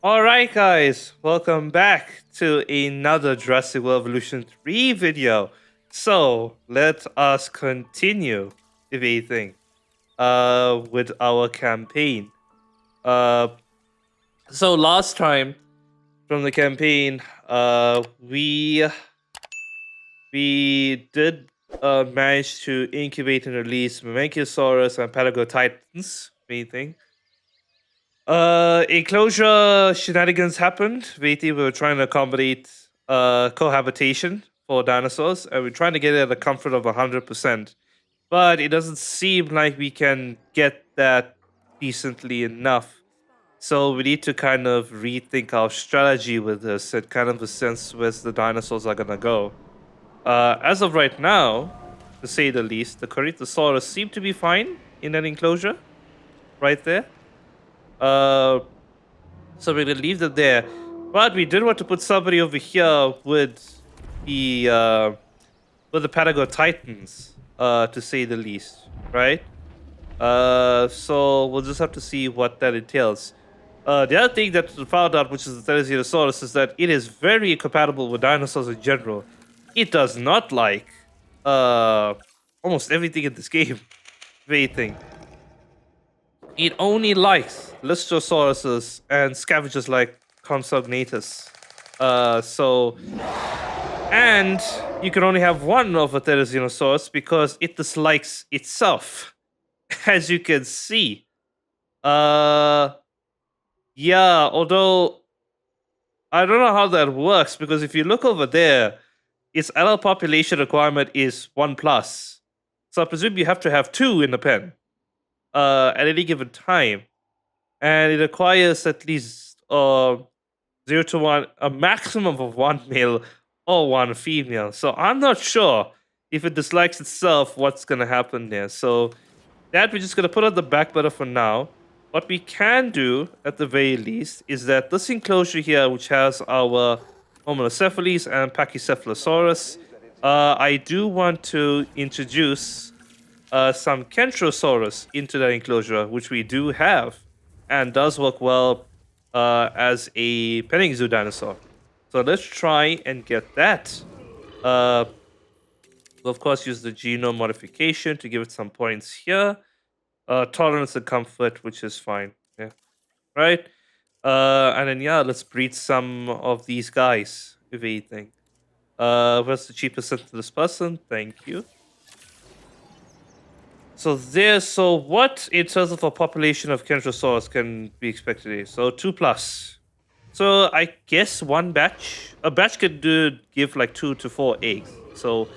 Alright guys, welcome back to another Jurassic World Evolution 3 video. So let us continue, if anything, with our campaign. Uh so last time from the campaign, we did manage to incubate and release Mamenchosaurus and Palagotitans, if anything. Enclosure shenanigans happened. We were trying to accommodate cohabitation for dinosaurs, and we're trying to get it at a comfort of 100%. But it doesn't seem like we can get that decently enough. So we need to kind of rethink our strategy with this and kind of a sense where the dinosaurs are gonna go. As of right now, to say the least, the Corythosaurus seem to be fine in that enclosure, right there. Uh, So we're gonna leave them there. But we did want to put somebody over here the uh with the Patagon Titans, to say the least, right? So we'll just have to see what that entails. The other thing that we found out, which is the Therizinosaurus, is that it is very incompatible with dinosaurs in general. It does not like uh almost everything in this game. Everything. It only likes Lystosauruses and scavengers like Consognatus. So and you can only have one of a Therizinosaurus because it dislikes itself, as you can see. Uh, yeah. Although I don't know how that works because if you look over there, its adult population requirement is 1+. So I presume you have to have 2 in the pen at any given time, and it requires at least 0 to 1, a maximum of 1 male or 1 female. So I'm not sure if it dislikes itself, what's gonna happen there. So that we're just gonna put on the back burner for now. What we can do, at the very least, is that this enclosure here, which has our Homalocephalus and Pachycephalosaurus, I do want to introduce some Kentrosaurus into that enclosure, which we do have, and does work well as a petting zoo dinosaur. So let's try and get that. We'll of course use the genome modification to give it some points here. Tolerance and comfort, which is fine. Yeah. Right? And then yeah, let's breed some of these guys, if anything. What's the cheapest sent to this person? Thank you. So what in terms of a population of Kentrosaurus can be expected here? So 2+. So I guess a batch could give like 2 to 4 eggs. So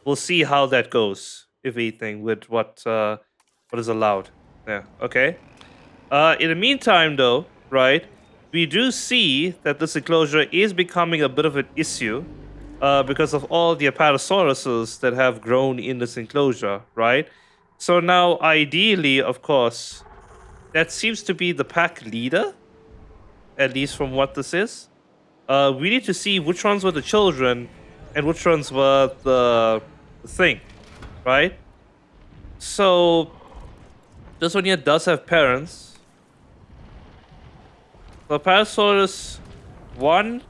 we'll see how that goes, if anything, with what is allowed. Yeah, okay. In the meantime, though, right, we do see that this enclosure is becoming a bit of an issue because of all the Apatosauruses that have grown in this enclosure, right? So now, ideally, of course, that seems to be the pack leader, at least from what this is. We need to see which ones were the children and which ones were the thing, right? So this one here does have parents. The Parasaurus 1,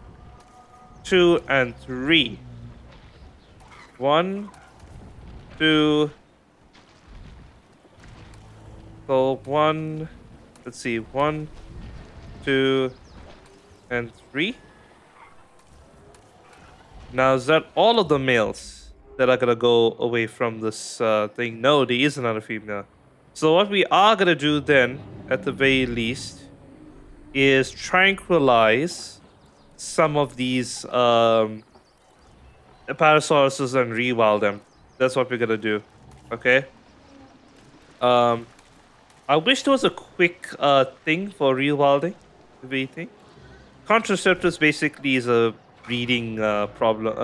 2, and 3. 1, 2. So 1. Let's see. 1, 2, and 3. Now, is that all of the males that are gonna go away from this thing? No, there is another female. So what we are gonna do then, at the very least, is tranquilize some of these Apatosauruses and rewild them. That's what we're gonna do. Okay. I wish there was a quick thing for rewilding. If anything, contraceptives basically is a breeding problem.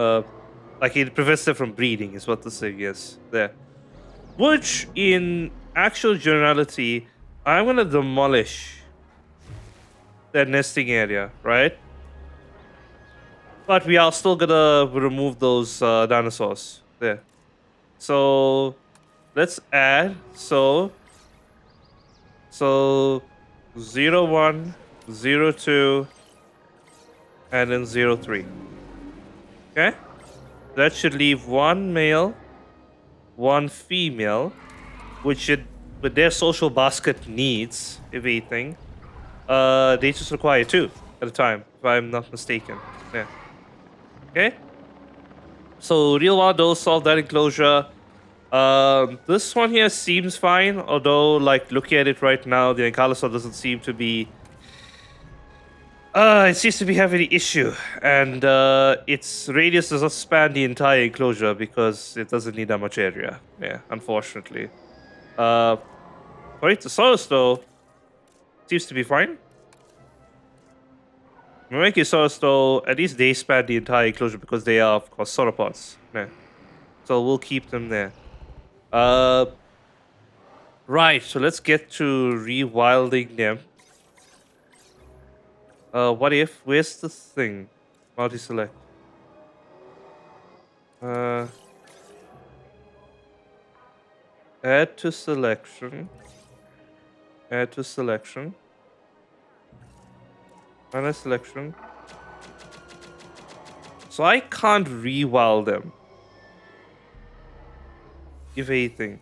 Like it prevents them from breeding, is what the thing is there. Which, in actual generality, I'm gonna demolish that nesting area, right? But we are still gonna remove those dinosaurs there. So let's add so 0, 1, 0, 2, and then 0, 3. Okay? That should leave one male, one female, which should, with their social basket needs, if anything, they just require 2 at a time, if I'm not mistaken. Yeah. Okay? So real wild those solve that enclosure. This one here seems fine, although like looking at it right now, the Ankylosaur doesn't seem to be it seems to be having an issue, and its radius does not span the entire enclosure because it doesn't need that much area. Yeah, unfortunately. Uh, Brachiosaurus though seems to be fine. Brachiosaurus though, at least they span the entire enclosure because they are of course sauropods. Yeah, so we'll keep them there. Uh, right. So let's get to rewilding them. What if? Where's the thing? Multi-select. Add to selection. Add to selection. Minus selection. So I can't rewild them. If anything.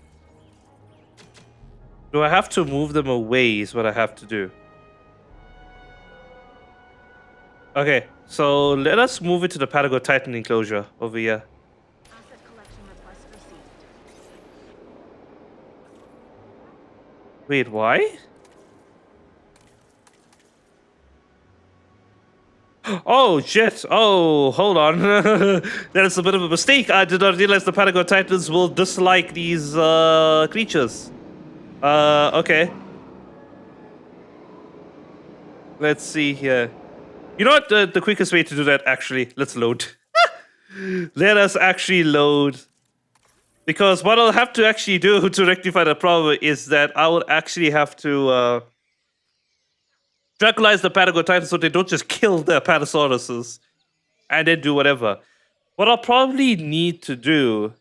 Do I have to move them away is what I have to do. Okay, so let us move it to the Patago Titan enclosure over here. Asset collection request received. Wait, why? Oh, shit. Oh, hold on. That's a bit of a mistake. I did not realize the Patago Titans will dislike these creatures. Okay. Let's see here. You know what? The quickest way to do that, actually, let's load. Let us actually load. Because what I'll have to actually do to rectify the problem is that I will actually have to tranquilize the Patago Titans so they don't just kill the Apatosauruses and then do whatever. What I'll probably need to do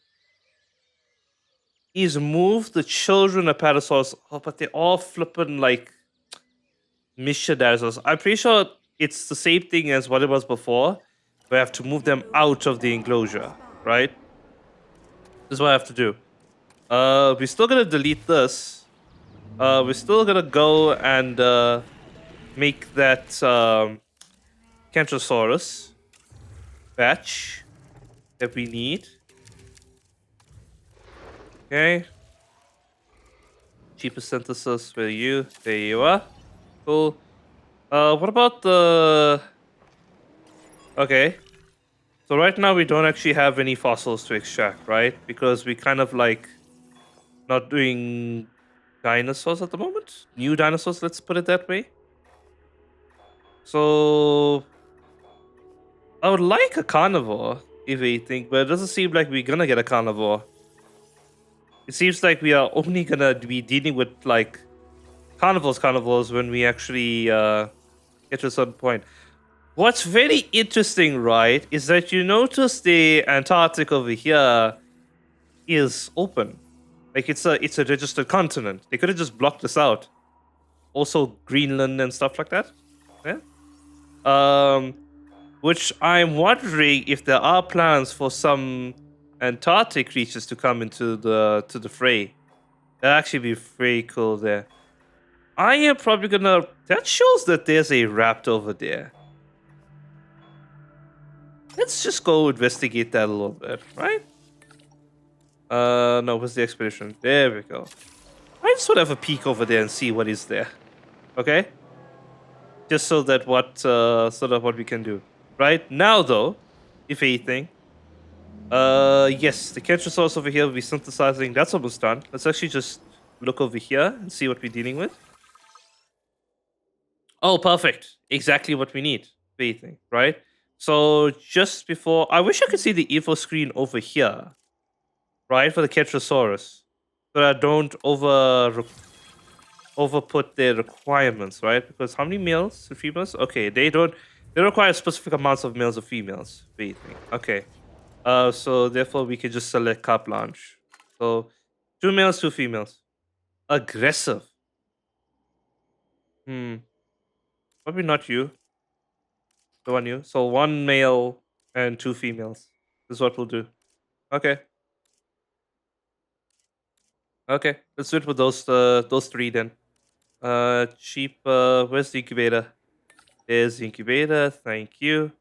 is move the children Apatosaurus. Oh, but they're all flipping like mission dinosaurs. I'm pretty sure it's the same thing as what it was before. We have to move them out of the enclosure, right? This is what I have to do. We're still gonna delete this. We're still gonna go and make that Kentrosaurus batch that we need. Okay. Cheapest synthesis for you. There you are. Cool. What about the... Okay. So right now we don't actually have any fossils to extract, right? Because we kind of like not doing dinosaurs at the moment. New dinosaurs, let's put it that way. So I would like a carnivore, if anything, but it doesn't seem like we're gonna get a carnivore. It seems like we are only gonna be dealing with like carnivores when we actually get to a certain point. What's very interesting, right, is that you notice the Antarctic over here is open. Like it's a registered continent. They could have just blocked this out. Also Greenland and stuff like that. Yeah. Which I'm wondering if there are plans for some Antarctic creatures to come into the fray. That'd actually be very cool there. I am probably gonna. That shows that there's a raptor over there. Let's just go investigate that a little bit, right? No, where's the expedition? There we go. I just want to have a peek over there and see what is there. Okay? Just so that what we can do. Right? Now though, if anything. Yes, the Kentrosaurus over here will be synthesizing. That's almost done. Let's actually just look over here and see what we're dealing with. Oh, perfect. Exactly what we need. If anything, right? So just before, I wish I could see the info screen over here, right, for the Kentrosaurus, but I don't overput their requirements, right? Because how many males and females? Okay, they don't. They require specific amounts of males or females. If anything, okay. So therefore we can just select carte blanche. So 2 males, 2 females. Aggressive. Probably not you. The one new. So 1 male and 2 females. This is what we'll do. Okay. Okay. Let's do it with those 3 then. Cheap. Where's the incubator? There's the incubator. Thank you.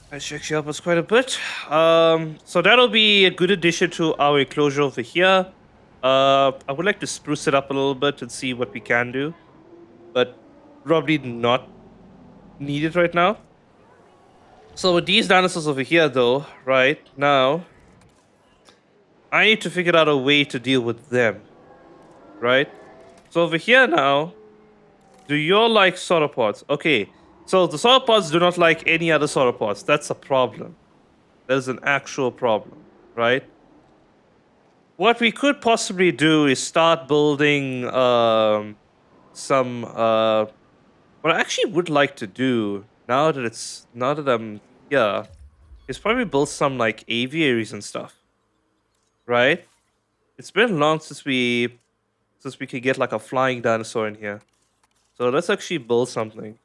That should actually help us quite a bit. So that'll be a good addition to our enclosure over here. I would like to spruce it up a little bit and see what we can do, but probably not needed right now. So with these dinosaurs over here, though, right now, I need to figure out a way to deal with them, right? So over here now, do you all like sauropods? Okay, so the sauropods do not like any other sauropods. That's a problem. There's an actual problem, right? What we could possibly do is start building some what I actually would like to do now that I'm here is probably build some like aviaries and stuff, right? It's been long since we could get like a flying dinosaur in here. So let's actually build something.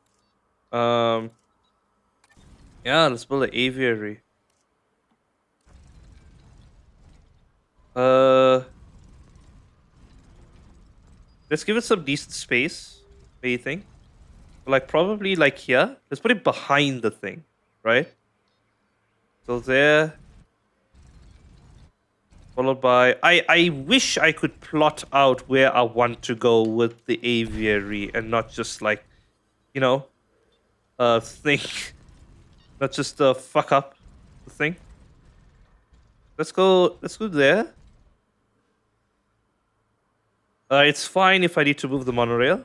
Um yeah, let's build an aviary. Uh let's give it some decent space. What do you think? Like probably like here. Let's put it behind the thing, right? So there, followed by I wish I could plot out where I want to go with the aviary and not just like, you know, think not just fuck up the thing. Let's go there. It's fine if I need to move the monorail.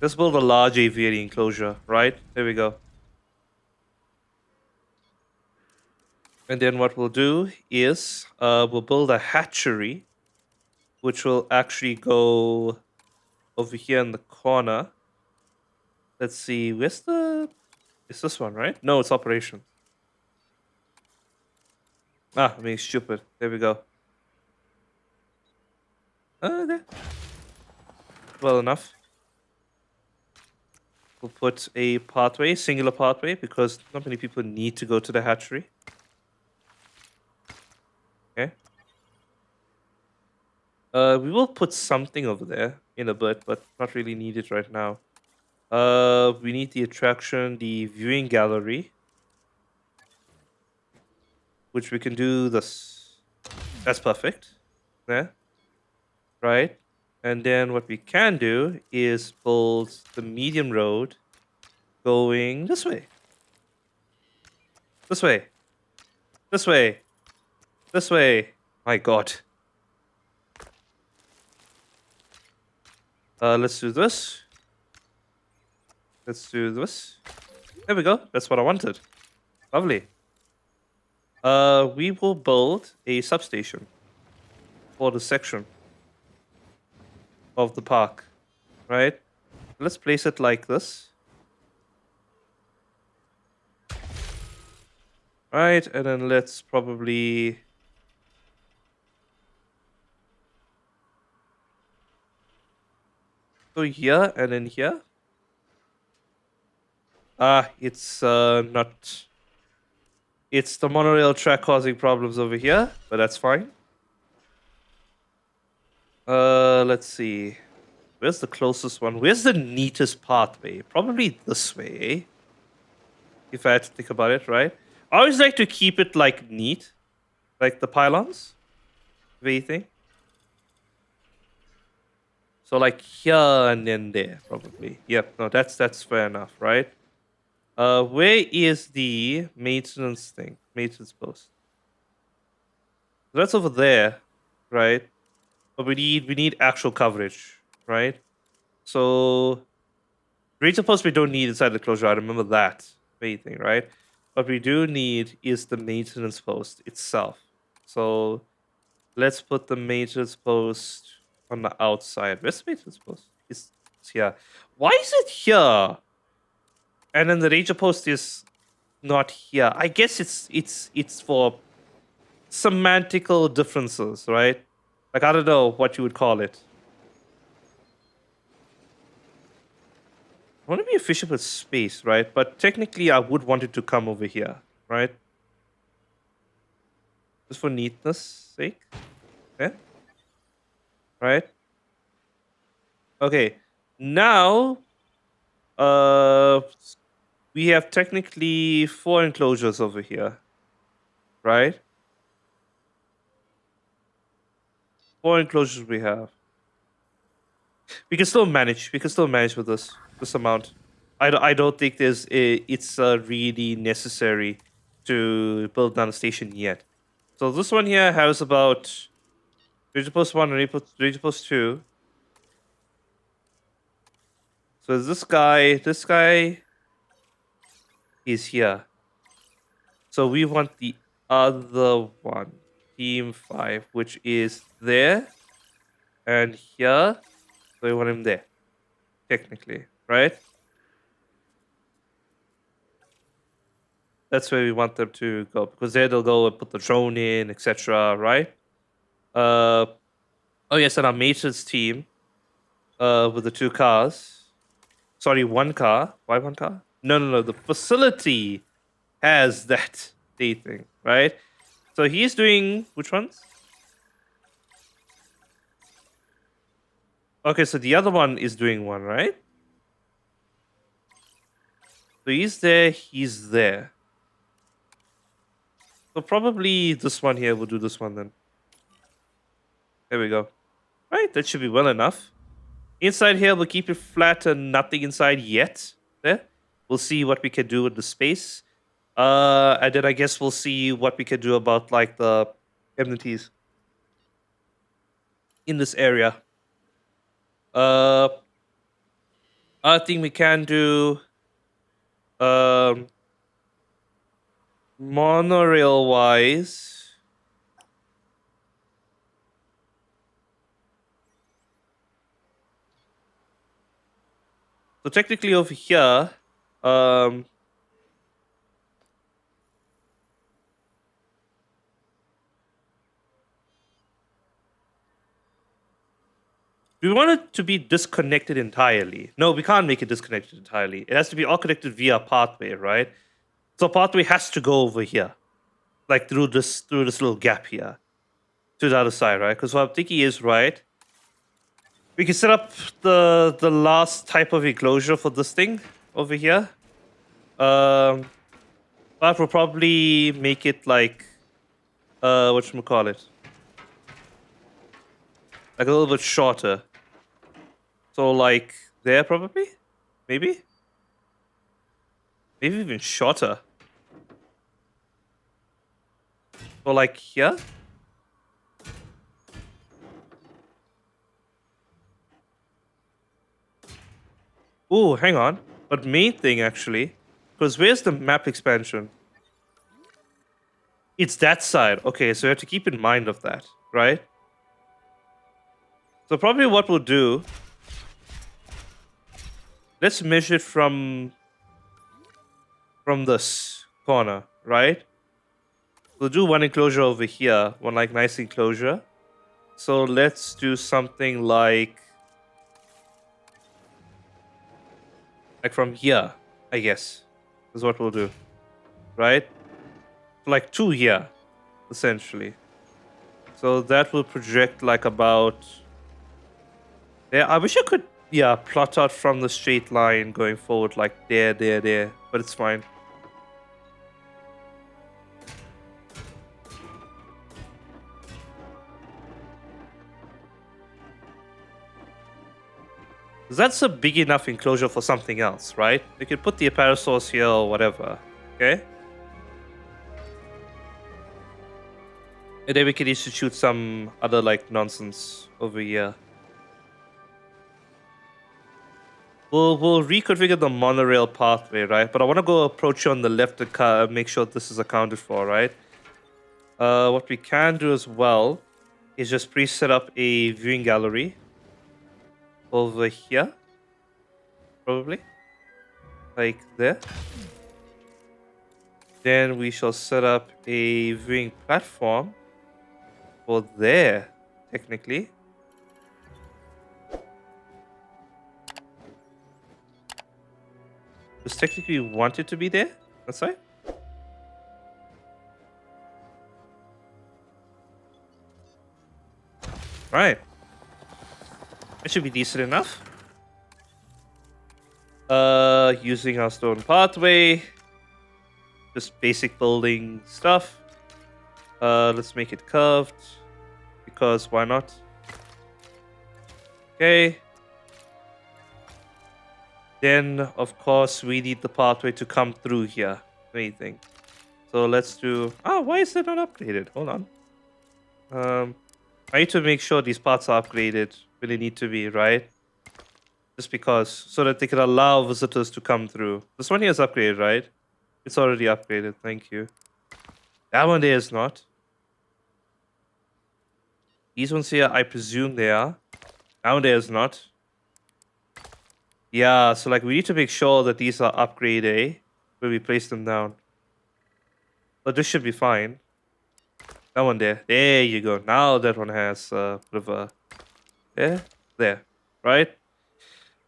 Let's build a large aviary enclosure, right? There we go. And then what we'll do is we'll build a hatchery, which will actually go over here in the corner. Let's see, where's the... It's this one, right? No, it's operations. Ah, I'm being stupid. There we go. Okay. Well enough. We'll put a pathway, singular pathway, because not many people need to go to the hatchery. Okay. We will put something over there in a bit, but not really needed right now. We need the attraction, the viewing gallery, which we can do this. That's perfect. There. Right. And then what we can do is build the medium road going this way. This way. This way. This way. My God. Let's do this. Let's do this. There we go. That's what I wanted. Lovely. We will build a substation for the section of the park, right? Let's place it like this. Right, and then let's probably... go here and then here. It's not... It's the monorail track causing problems over here, but that's fine. Let's see. Where's the closest one? Where's the neatest pathway? Probably this way, eh? If I had to think about it, right? I always like to keep it like neat, like the pylons. What do you think? So like here and then there, probably. Yep. No, that's fair enough, right? Where is the maintenance thing? Maintenance post. So that's over there, right? But we need actual coverage, right? So ranger post we don't need inside the closure. I remember that main thing, right? What we do need is the maintenance post itself. So let's put the maintenance post on the outside. Where's the maintenance post? It's here. Why is it here? And then the ranger post is not here. I guess it's for semantical differences, right? Like I don't know what you would call it. I want to be efficient with space, right? But technically, I would want it to come over here, right? Just for neatness' sake. Okay. Right? Okay. Now, uh, we have technically 4 enclosures over here, right? 4 enclosures we have. We can still manage. We can still manage with this amount. I don't think it's really necessary to build down a station yet. So this one here has about 3 plus 1 and 3 plus 2. So this guy is here. So we want the other one, team 5, which is there and here. So we want him there, technically, right? That's where we want them to go because there they'll go and put the drone in, etc. Right? Uh, oh yes, and our maintenance team, with the 2 cars. Sorry, 1 car. Why 1 car? No. The facility has that day thing, right? So he's doing which ones? Okay, so the other one is doing one, right? So he's there, he's there. So probably this one here will do this one then. There we go. Right, that should be well enough. Inside here, we'll keep it flat and nothing inside yet. There. We'll see what we can do with the space. And then I guess we'll see what we can do about like the amenities in this area. I think we can do monorail wise. So technically over here, we want it to be disconnected entirely. No, we can't make it disconnected entirely. It has to be all connected via pathway, right? So pathway has to go over here, like through this little gap here, to the other side, right? Because what I'm thinking is, right, we can set up the last type of enclosure for this thing over here. But we'll probably make it like whatchamacallit, like a little bit shorter. So like there probably, maybe even shorter. So like here. Oh, hang on. But main thing actually, because where's the map expansion? It's that side. Okay, so you have to keep in mind of that, right? So probably what we'll do, let's measure it from this corner, right? We'll do one enclosure over here, one like nice enclosure. So let's do something like from here, I guess, is what we'll do, right? Like 2 here, essentially. So that will project like about there. I wish I could, yeah, plot out from the straight line going forward, like there, but it's fine. That's a big enough enclosure for something else, right? We could put the apparosaurus here or whatever, okay? And then we could each shoot some other like nonsense over here. We'll reconfigure the monorail pathway, right? But I want to go approach you on the left to make sure this is accounted for, right? What we can do as well is just pre-set up a viewing gallery over here, probably, like there. Then we shall set up a viewing platform for there, technically. Because technically we want it to be there. That's right. Right. That should be decent enough. Using our stone pathway. Just basic building stuff. Let's make it curved. Because why not? Okay. Then, of course, we need the pathway to come through here. Anything. So let's do... Ah, why is that not upgraded? Hold on. I need to make sure these parts are upgraded when they need to be, right? Just because, so that they can allow visitors to come through. This one here is upgraded, right? It's already upgraded, thank you. That one there is not. These ones here, I presume they are. That one there is not. Yeah, so like we need to make sure that these are upgraded when we place them down. But this should be fine. That one there. There you go. Now that one has a bit of a... There. Right?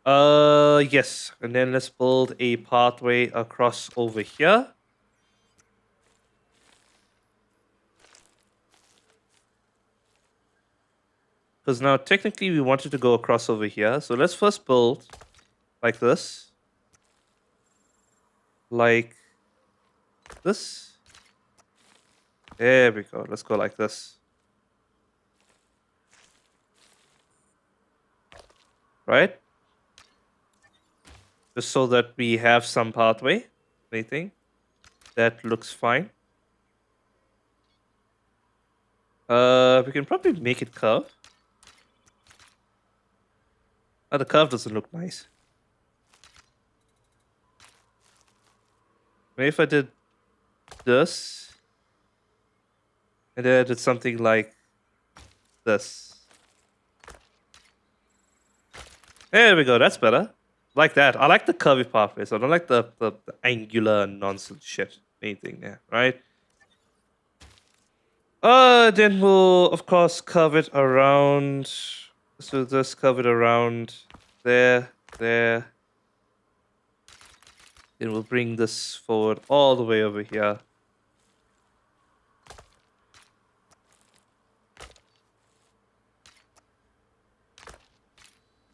Yes. And then let's build a pathway across over here. Because now technically we wanted to go across over here. So let's first build like this. Like this. There we go. Let's go like this. Right? Just so that we have some pathway. Anything. That looks fine. We can probably make it curve. Oh, the curve doesn't look nice. Maybe if I did this. And then I did something like this. There we go, that's better. Like that. I like the curvy pathways. I don't like the angular nonsense shit. Anything there, right? Then we'll, of course, curve it around. So just curve it around there. Then we'll bring this forward all the way over here.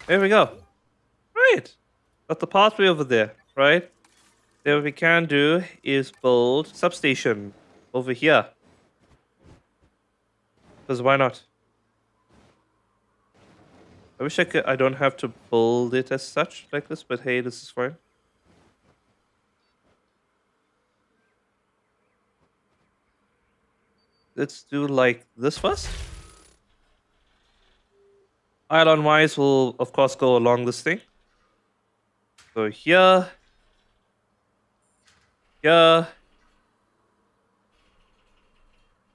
There we go. Right. Got the pathway over there, right? Then what we can do is build substation over here. Because why not? I wish I don't have to build it as such like this, but hey, this is fine. Let's do like this first. Island wise will of course go along this thing. So here. Here.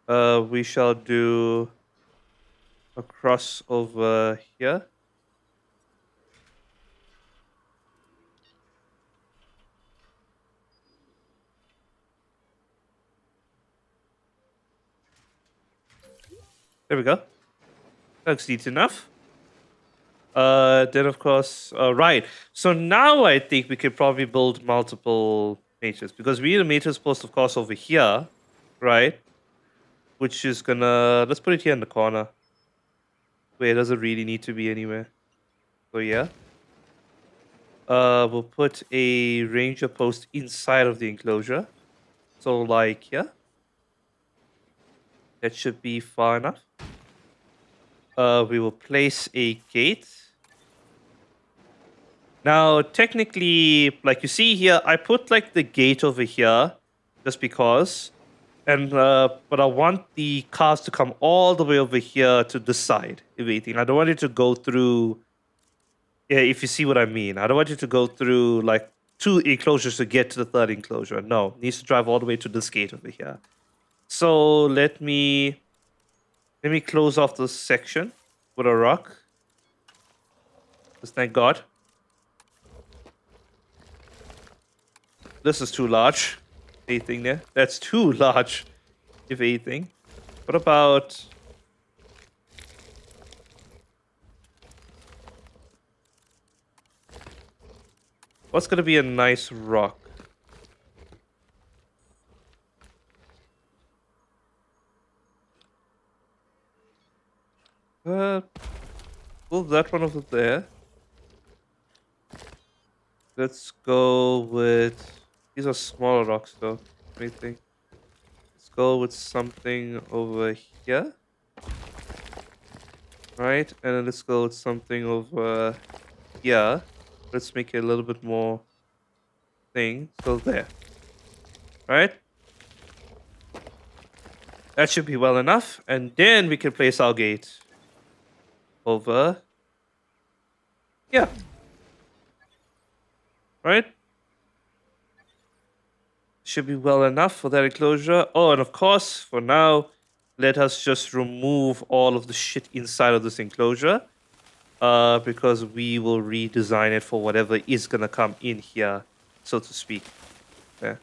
We shall do a cross over here. There we go. Looks neat enough. Then of course, right. So now I think we could probably build multiple matrices because we need a matrix post, of course, over here, right? Which is gonna, let's put it here in the corner. Wait, it doesn't really need to be anywhere. So yeah. We'll put a ranger post inside of the enclosure. So like here. That should be far enough. We will place a gate. Now, technically, like you see here, I put like the gate over here just because. And but I want the cars to come all the way over here to this side, if anything. I don't want it to go through. Yeah, if you see what I mean. I don't want it to go through like 2 enclosures to get to the 3rd enclosure. No, it needs to drive all the way to this gate over here. So let me close off this section with a rock. Just thank God. This is too large. Anything there? That's too large, if anything. What about... What's gonna be a nice rock? Pull that one over there. Let's go with... These are smaller rocks though. What do you think? Let's go with something over here. Right? And then let's go with something over here. Let's make it a little bit more thing. So there. Right? That should be well enough. And then we can place our gate over here. Right? Should be well enough for that enclosure. Oh, and of course, for now, let us just remove all of the shit inside of this enclosure. Because we will redesign it for whatever is gonna come in here, so to speak. There.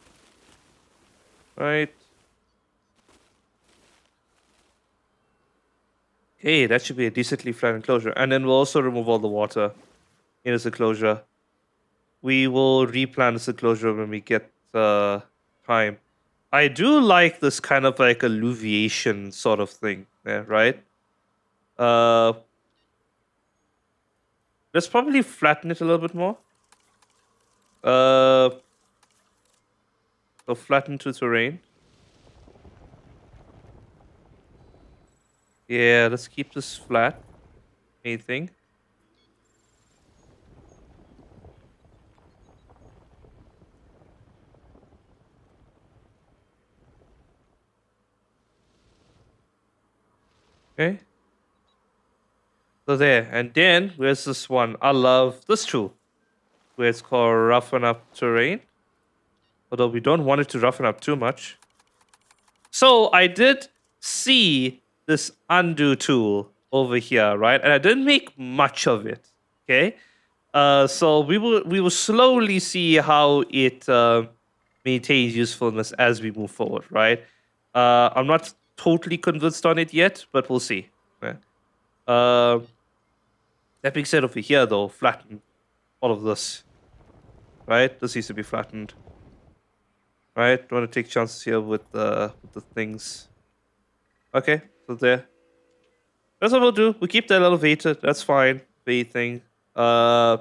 Right. Okay, that should be a decently flat enclosure. And then we'll also remove all the water in this enclosure. We will replan this enclosure when we get time. I do like this kind of like alluviation sort of thing there, right? Let's probably flatten it a little bit more. So flatten to terrain. Yeah, let's keep this flat. Anything? Okay. So there. And then, where's this one? I love this tool. Where it's called roughen up terrain. Although we don't want it to roughen up too much. So I did see this undo tool over here, right? And I didn't make much of it. Okay. So we will slowly see how it maintains usefulness as we move forward, right? I'm not totally convinced on it yet, but we'll see. Yeah. That being said, over here though, flatten all of this. Right? This needs to be flattened. Right? Don't want to take chances here with the things. Okay, so there. That's what we'll do. We keep that elevated. That's fine. The thing. And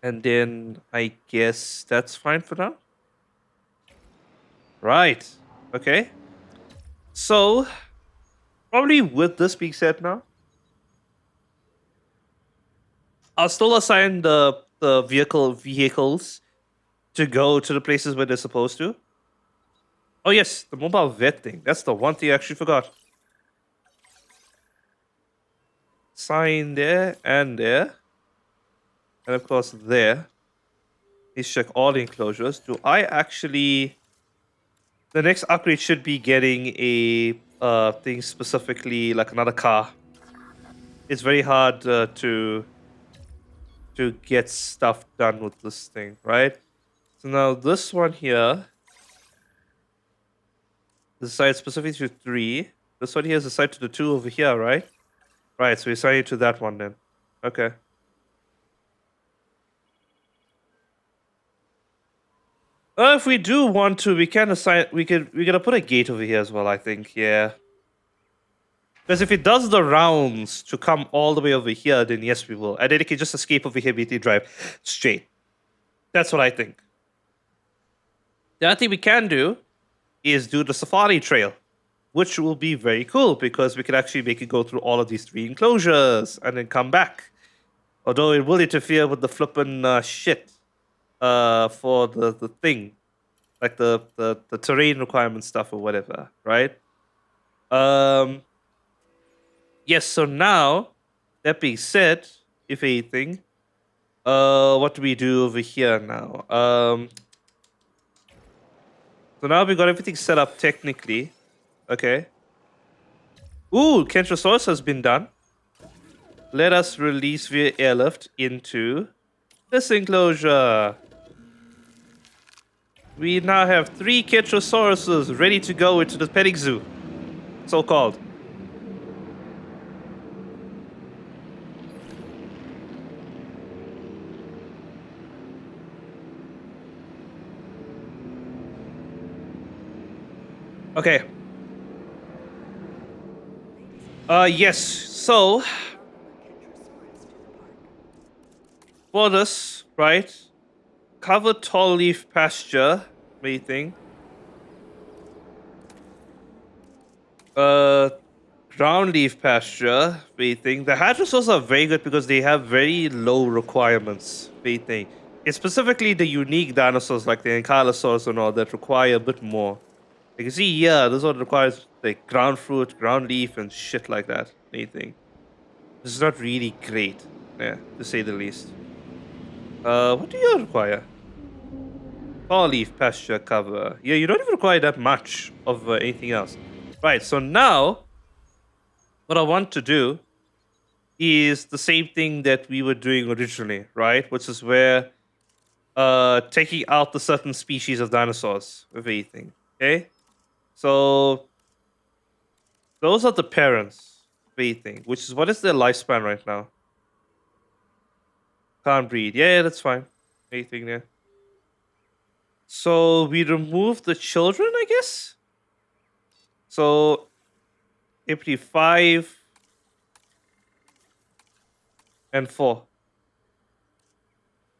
then I guess that's fine for now. Right. Okay. So probably with this being said now, I'll still assign the vehicles to go to the places where they're supposed to. Oh yes, the mobile vet thing. That's the one thing I actually forgot. Sign there and there. And of course there. Let's check all the enclosures. Do I actually... The next upgrade should be getting a thing specifically like another car. It's very hard to get stuff done with this thing, right? So now this one here is assigned specifically to 3. This one here is assigned to the 2 over here, right? Right, so we assign it to that one then. Okay. If we do want to, we can assign... We're gonna put a gate over here as well, I think. Yeah. Because if it does the rounds to come all the way over here, then yes, we will. And then it can just escape over here, BT drive straight. That's what I think. The other thing we can do is do the safari trail, which will be very cool because we can actually make it go through all of these 3 enclosures and then come back. Although it will interfere with the flippin' shit for the thing. Like the terrain requirement stuff or whatever, right? Yes, so now, that being said, if anything, what do we do over here now? So now we got everything set up technically. Okay. Ooh, Kentrosaurus has been done. Let us release via airlift into this enclosure. We now have 3 Kentrosauruses ready to go into the petting zoo. So called. Okay. Yes. So for this, right? Cover tall leaf pasture. Waiting. Uh, ground leaf pasture. Waiting. The hadrosaurs are very good because they have very low requirements. Waiting. It's specifically the unique dinosaurs like the ankylosaurs and all that require a bit more. You can see, yeah, this one requires like ground fruit, ground leaf, and shit like that. Anything. This is not really great, yeah, to say the least. What do you require? Tall leaf pasture cover. Yeah, you don't even require that much of anything else. Right. So now, what I want to do is the same thing that we were doing originally, right? Which is where taking out the certain species of dinosaurs with anything. Okay. So those are the parents of anything, which is what is their lifespan right now? Can't breed. Yeah, that's fine. Anything there. So we remove the children, I guess. So empty 5 and 4.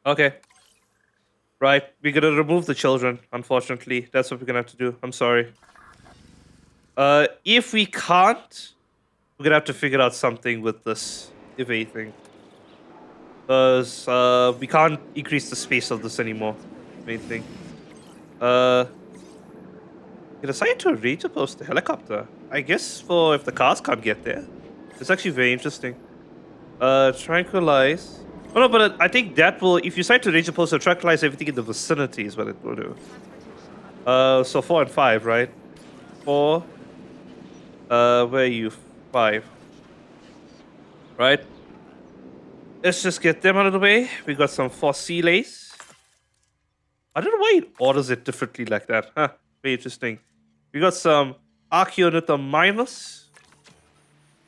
Okay. Right. We're gonna remove the children, unfortunately. That's what we're gonna have to do. I'm sorry. If we can't, we're gonna have to figure out something with this, if anything. Because we can't increase the space of this anymore. If anything. Uh Get assigned to a ranger post the helicopter. I guess for if the cars can't get there. It's actually very interesting. Tranquilize. Oh no, but I think that will, if you decide to ranger post, it'll tranquilize everything in the vicinity is what it will do. So 4 and 5, right? 4. Where are you? 5. Right? Let's just get them out of the way. We got some fossilies. I don't know why it orders it differently like that. Huh. Very interesting. We got some Archaeonithomimus.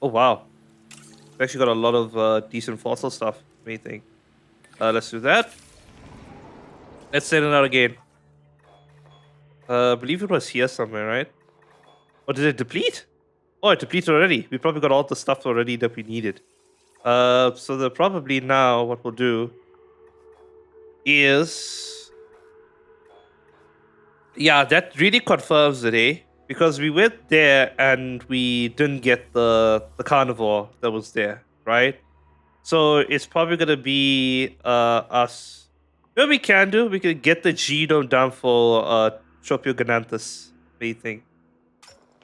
Oh wow. We actually got a lot of decent fossil stuff. Anything. Let's do that. Let's send it out again. I believe it was here somewhere, right? Or did it deplete? Oh, it depleted already. We probably got all the stuff already that we needed. So the probably now what we'll do is, yeah, that really confirms it, eh? Because we went there and we didn't get the carnivore that was there, right? So it's probably gonna be us. What we can do, we can get the genome down for Tropiogonanthus. What do you think?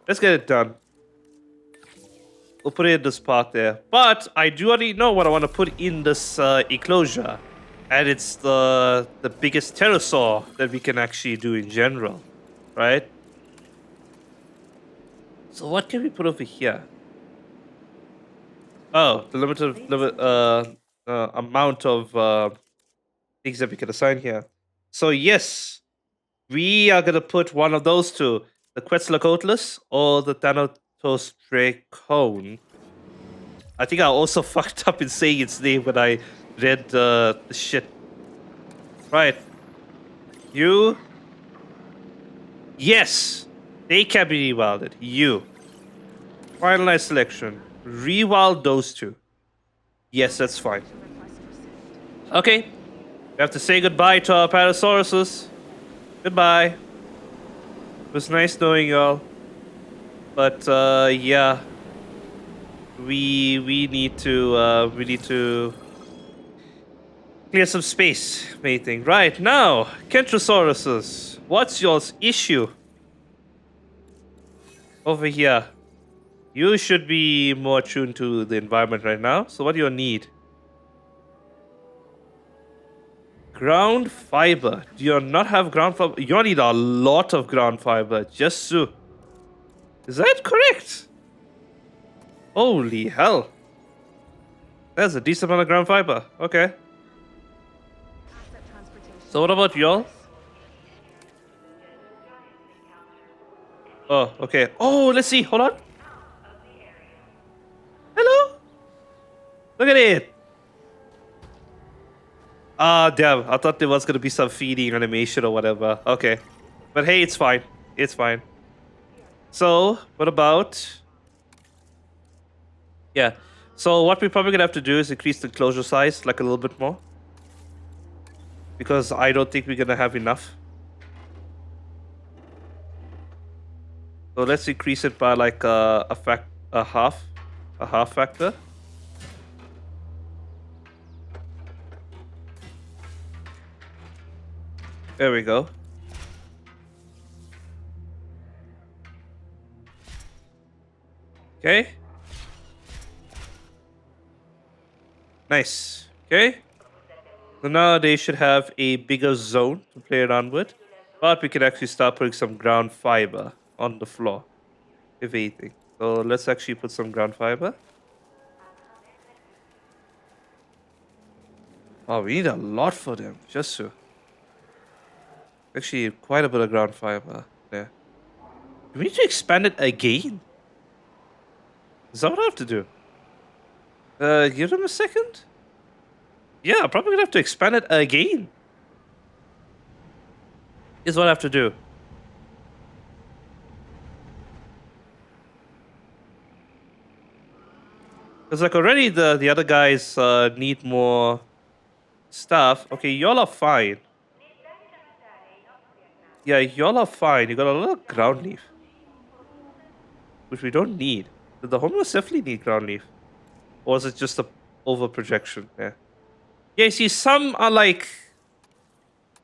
Let's get it done. We'll put it in this part there. But I do already know what I want to put in this enclosure. And it's the biggest pterosaur that we can actually do in general. Right? So what can we put over here? Oh, the limited amount of things that we can assign here. So yes, we are gonna put one of those two, the Quetzalcoatlus or the Thanatos Dracone. I think I also fucked up in saying its name when I read the shit. Right. You. Yes, they can be rewilded. You. Finalize selection. Rewild those two. Yes, that's fine. Request received. Okay. We have to say goodbye to our Parasauruses. Goodbye. It was nice knowing y'all. But yeah. We need to clear some space, mating. Right now, Kentrosauruses. What's your issue? Over here. You should be more attuned to the environment right now. So what do you need? Ground fiber. Do you not have ground fiber? You need a lot of ground fiber. Just so. Is that correct? Holy hell. That's a decent amount of ground fiber. Okay. Asset transportation. So what about y'all? Oh, okay. Oh, let's see. Hold on. Hello. Look at it. Ah, damn. I thought there was going to be some feeding animation or whatever. Okay. But hey, it's fine. It's fine. So, what about... Yeah. So what we're probably going to have to do is increase the enclosure size like a little bit more. Because I don't think we're going to have enough. So let's increase it by like a half factor. There we go. Okay. Nice. Okay. So now they should have a bigger zone to play around with. But we can actually start putting some ground fiber on the floor, if anything. So let's actually put some ground fiber. Oh, we need a lot for them, just so. Actually, quite a bit of ground fiber there. Do we need to expand it again? Is that what I have to do? Give them a second. Yeah, I'm probably gonna have to expand it again. Is what I have to do. Because like already the other guys need more stuff. Okay, y'all are fine. Yeah, y'all are fine. You got a lot of ground leaf, which we don't need. Did the homeless definitely need ground leaf, or is it just a over projection? Yeah. Yeah. You see, some are like,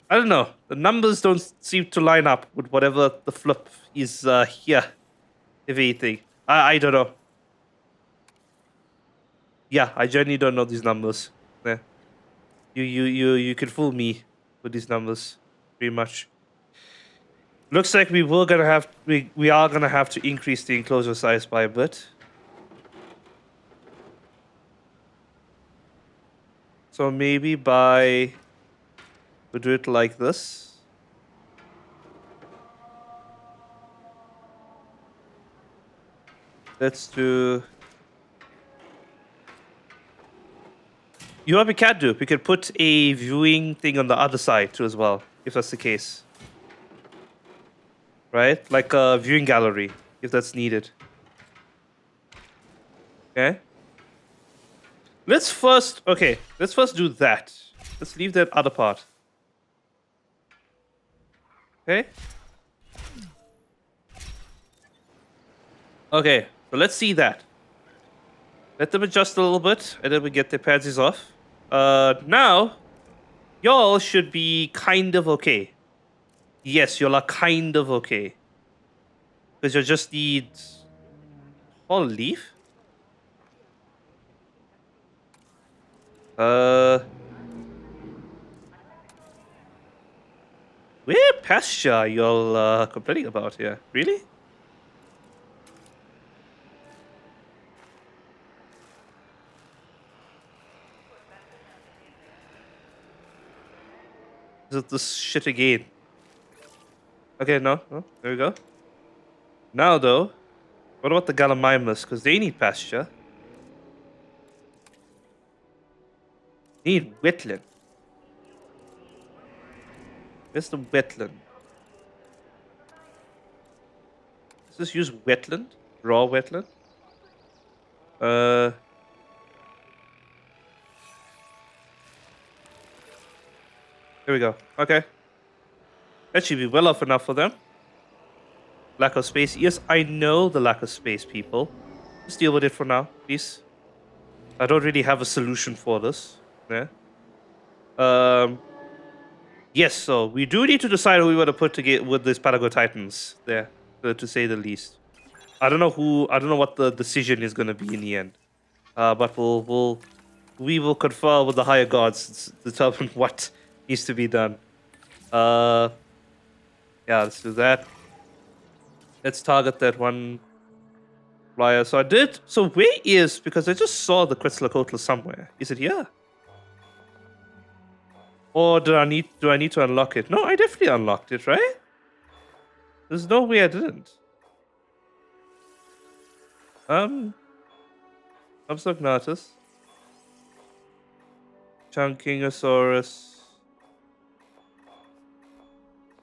I don't know. The numbers don't seem to line up with whatever the flip is here. If anything, I don't know. Yeah, I genuinely don't know these numbers. Yeah. You can fool me with these numbers, pretty much. Looks like we are gonna have to increase the enclosure size by a bit. So maybe we'll do it like this. Let's do. You know what we can do? We could put a viewing thing on the other side too as well, if that's the case. Right? Like a viewing gallery, if that's needed. Okay. Let's first do that. Let's leave that other part. Okay. Okay, so let's see that. Let them adjust a little bit, and then we get their pansies off. Now, y'all should be kind of okay. Yes, y'all are kind of okay. Because you just need whole leaf. Where pasture y'all complaining about here? Really? Is it this shit again? Okay, no, there we go. Now though, what about the Gallimimus? Because they need pasture. They need wetland. Where's the wetland? Let's just use wetland. Raw wetland. Here we go. Okay. That should be well off enough for them. Lack of space. Yes, I know the lack of space, people. Just deal with it for now, please. I don't really have a solution for this. Yeah. Yes, so we do need to decide who we want to put together with these Patago Titans there, to say the least. I don't know what the decision is going to be in the end. But we will confer with the higher gods to determine what needs to be done. Yeah, let's do that. Let's target that one flyer. So where is, because I just saw the Quetzalcoatl somewhere. Is it here? Or do I need to unlock it? No, I definitely unlocked it, right? There's no way I didn't. Compsognathus. Chunkingosaurus.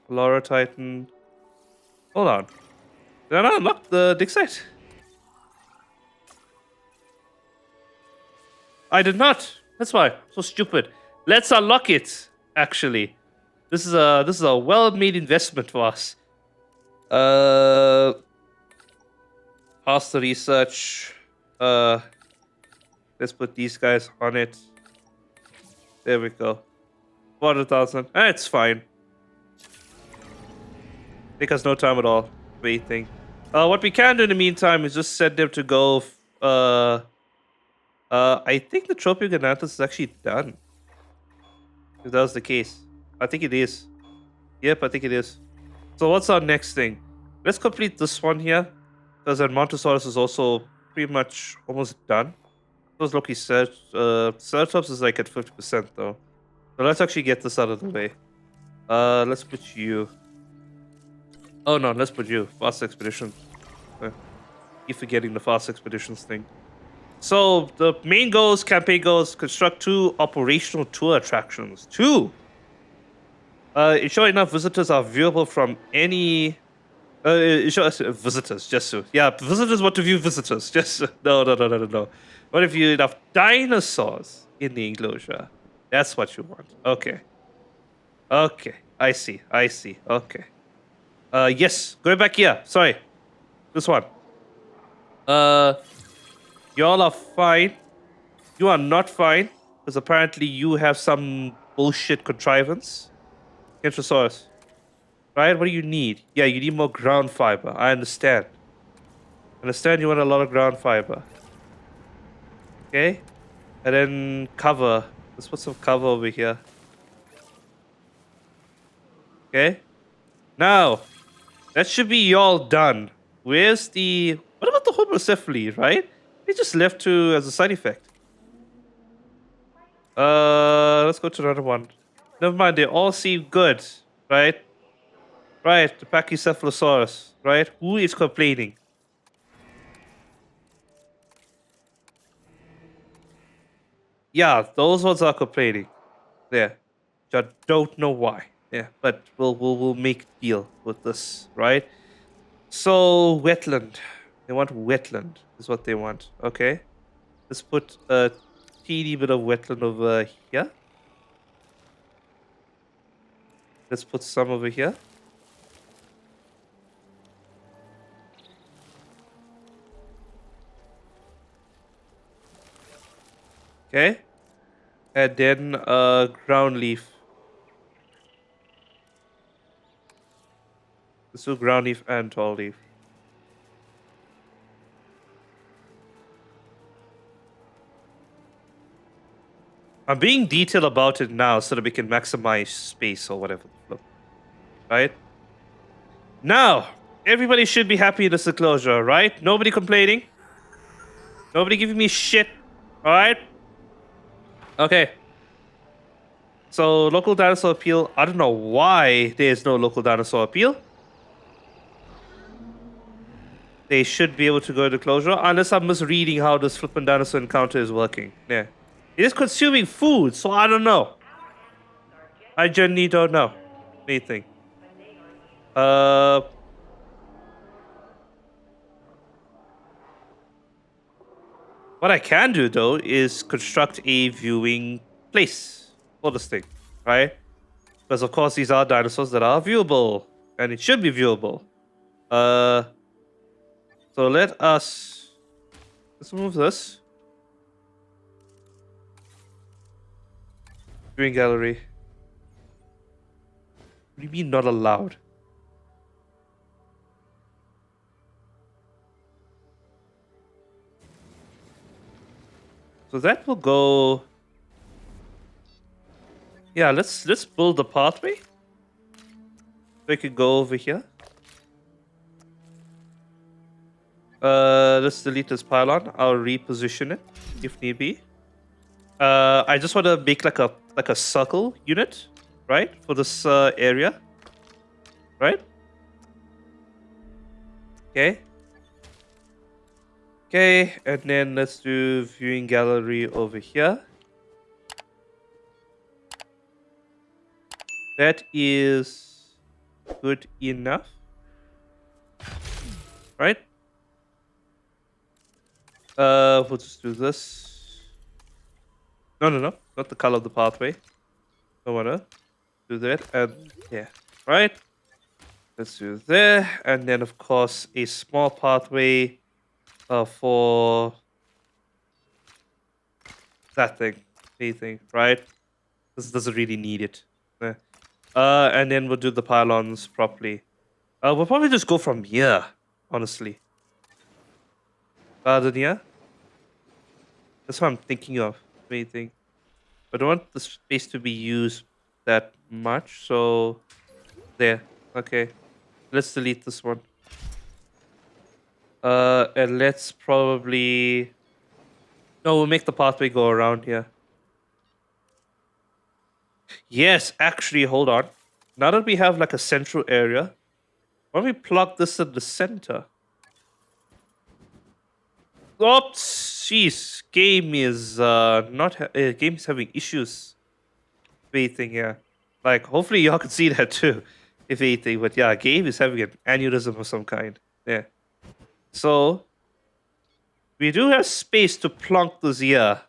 Flora Titan. Hold on. Did I not unlock the dig site? I did not. That's why. So stupid. Let's unlock it. Actually, this is a well-made investment for us. Pass the research. Let's put these guys on it. There we go. 400,000. It's fine. Take us no time at all. Waiting. What we can do in the meantime is just set them to go. I think the Tropioganatus is actually done. If that was the case. I think it is. Yep, I think it is. So what's our next thing? Let's complete this one here. Because that Montosaurus is also pretty much almost done. Those Loki Ceratops is like at 50% though. So let's actually get this out of the way. Let's put you. Oh no, let's put you. Fast Expedition. Keep forgetting the Fast Expeditions thing. So the main goals, campaign goals, construct 2 operational tour attractions. 2! Ensure enough visitors are viewable from any... visitors, just so. Yeah, visitors want to view visitors. Just no. What if you enough dinosaurs in the enclosure? That's what you want. Okay. Okay, I see. Okay. Yes, going back here. Sorry. This one. Y'all are fine. You are not fine. Because apparently you have some bullshit contrivance. Kentrosaurus. Right? What do you need? Yeah, you need more ground fiber. I understand. You want a lot of ground fiber. Okay. And then cover. Let's put some cover over here. Okay. Now, that should be y'all done. Where's the... What about the Homocephaly, right? They just left to as a side effect. Let's go to another one. Never mind, they all seem good, right? Right, the Pachycephalosaurus, right? Who is complaining? Yeah, those ones are complaining. There. I don't know why. Yeah, but we'll make deal with this, right? So wetland. They want wetland is what they want. Okay. Let's put a teeny bit of wetland over here. Let's put some over here. Okay. And then ground leaf. Let's do ground leaf and tall leaf. I'm being detailed about it now so that we can maximize space or whatever. Right? Now, everybody should be happy in this enclosure, right? Nobody complaining. Nobody giving me shit. Alright? Okay. So, local dinosaur appeal. I don't know why there's no local dinosaur appeal. They should be able to go to closure, unless I'm misreading how this flippin' dinosaur encounter is working. Yeah. It is consuming food, so I don't know. I genuinely don't know anything. What I can do, though, is construct a viewing place for this thing, right? Because, of course, these are dinosaurs that are viewable, and it should be viewable. So let's move this. Viewing gallery. What do you mean not allowed? So that will go. Yeah, let's build a pathway. We could go over here. Let's delete this pylon. I'll reposition it if need be. I just want to make like a circle unit, right, for this area, right? Okay. Okay, and then let's do viewing gallery over here. That is good enough. right? We'll just do this. No, not the color of the pathway. I wanna do that, and yeah, right. Let's do there, and then of course a small pathway for that thing, anything, right? This doesn't really need it. Yeah. And then we'll do the pylons properly. We'll probably just go from here, honestly. Rather than here. That's what I'm thinking of. Anything. I don't want the space to be used that much, so there. Okay. Let's delete this one. And let's probably no, we'll make the pathway go around here. Yes, actually, hold on. Now that we have like a central area, why don't we plug this in the center? Oops, jeez, game is not game is having issues. If anything, yeah. Like, hopefully y'all can see that too, if anything. But yeah, game is having an aneurysm of some kind. Yeah. So we do have space to plunk this here.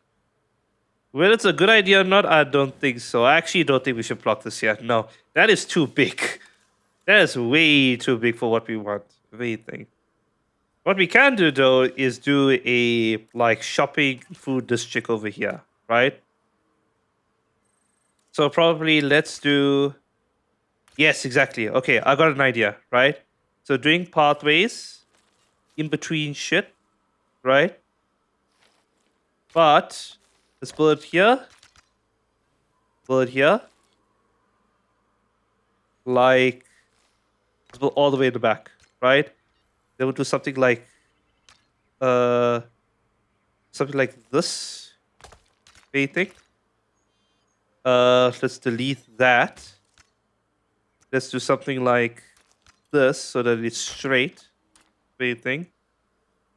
Whether it's a good idea or not, I don't think so. I actually don't think we should plug this here. No, that is too big. That is way too big for what we want. If anything. What we can do though is do a like shopping food district over here, right? So probably let's do. Yes, exactly. Okay, I got an idea, right? So doing pathways in between shit, right? But let's build it here. Build it here. Like let's build all the way in the back, right? Then we'll do something like this. What do you think? Let's delete that. Let's do something like this so that it's straight. What do you think?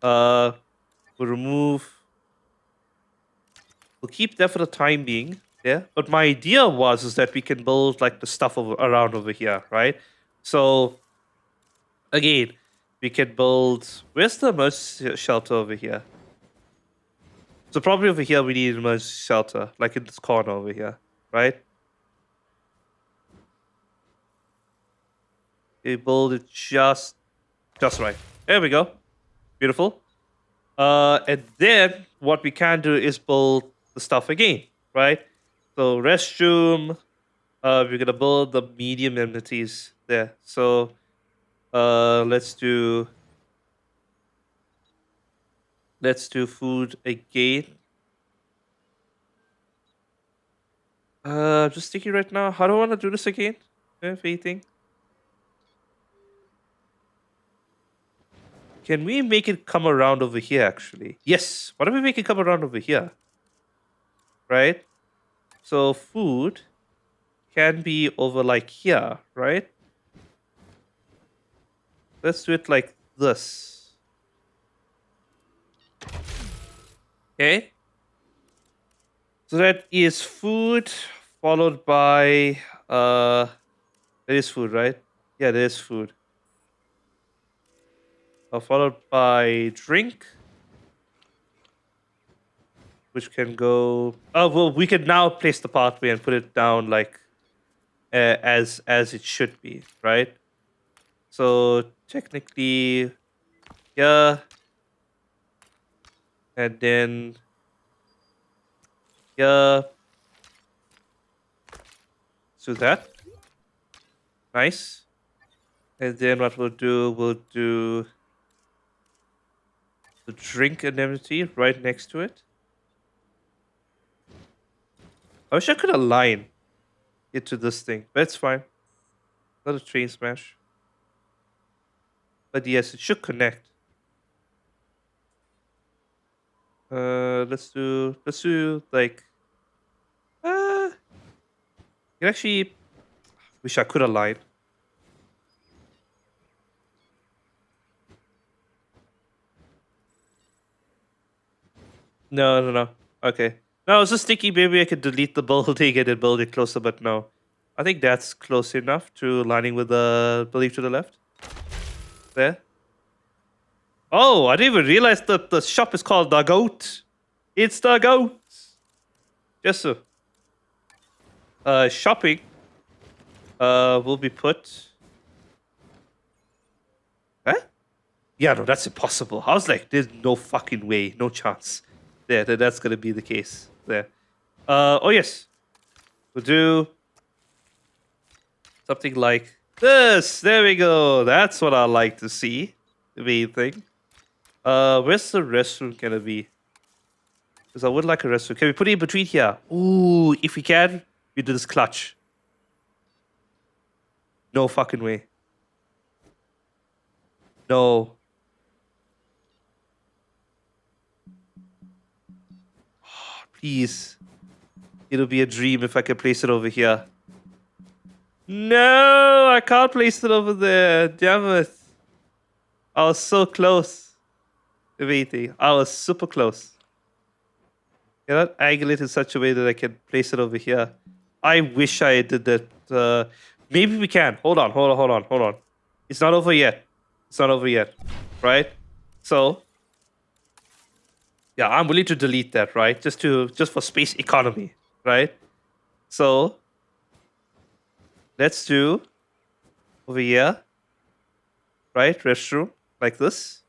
We'll remove. We'll keep that for the time being. Yeah. But my idea is that we can build like the stuff around over here, right? So again, we can build. Where's the emergency shelter over here? So probably over here we need an emergency shelter, like in this corner over here, right? We build it just right. There we go. Beautiful. And then what we can do is build the stuff again, right? So restroom. We're gonna build the medium amenities there. So let's do food again. Just thinking right now, how do I want to do this again? If anything. Can we make it come around over here, actually? Yes. Why don't we make it come around over here? Right? So food can be over like here, right? Let's do it like this. Okay. So that is food followed by there is food, right? Yeah, there is food. Followed by drink, which can go. Oh well, we can now place the pathway and put it down like as it should be, right? So technically, yeah, and then yeah, so that nice, and then what we'll do the drink indemnity right next to it. I wish I could align it to this thing, but it's fine. Not a train smash. But yes, it should connect. Let's do like it actually wish I could align. No. Okay. No, I was just thinking maybe I could delete the building and then build it closer, but no. I think that's close enough to lining with the building to the left. There. Oh, I didn't even realize that the shop is called the Goat. It's the Goat. Yes, sir. Shopping. Will be put. Huh? Yeah, no, that's impossible. I was like, there's no fucking way, no chance. That's gonna be the case. There. Oh yes, we'll do something like this. There we go. That's what I like to see. The main thing. Where's the restroom gonna be? Because I would like a restroom. Can we put it in between here? Ooh, if we can, we do this clutch. No fucking way. No. Please. It'll be a dream if I can place it over here. No, I can't place it over there. Damn it. I was so close. Waiting. I was super close. Cannot angle it in such a way that I can place it over here. I wish I did that. Maybe we can. Hold on. It's not over yet. It's not over yet. Right? So, yeah, I'm willing to delete that, right? Just for space economy, right? So, let's do over here, right? Restroom, like this.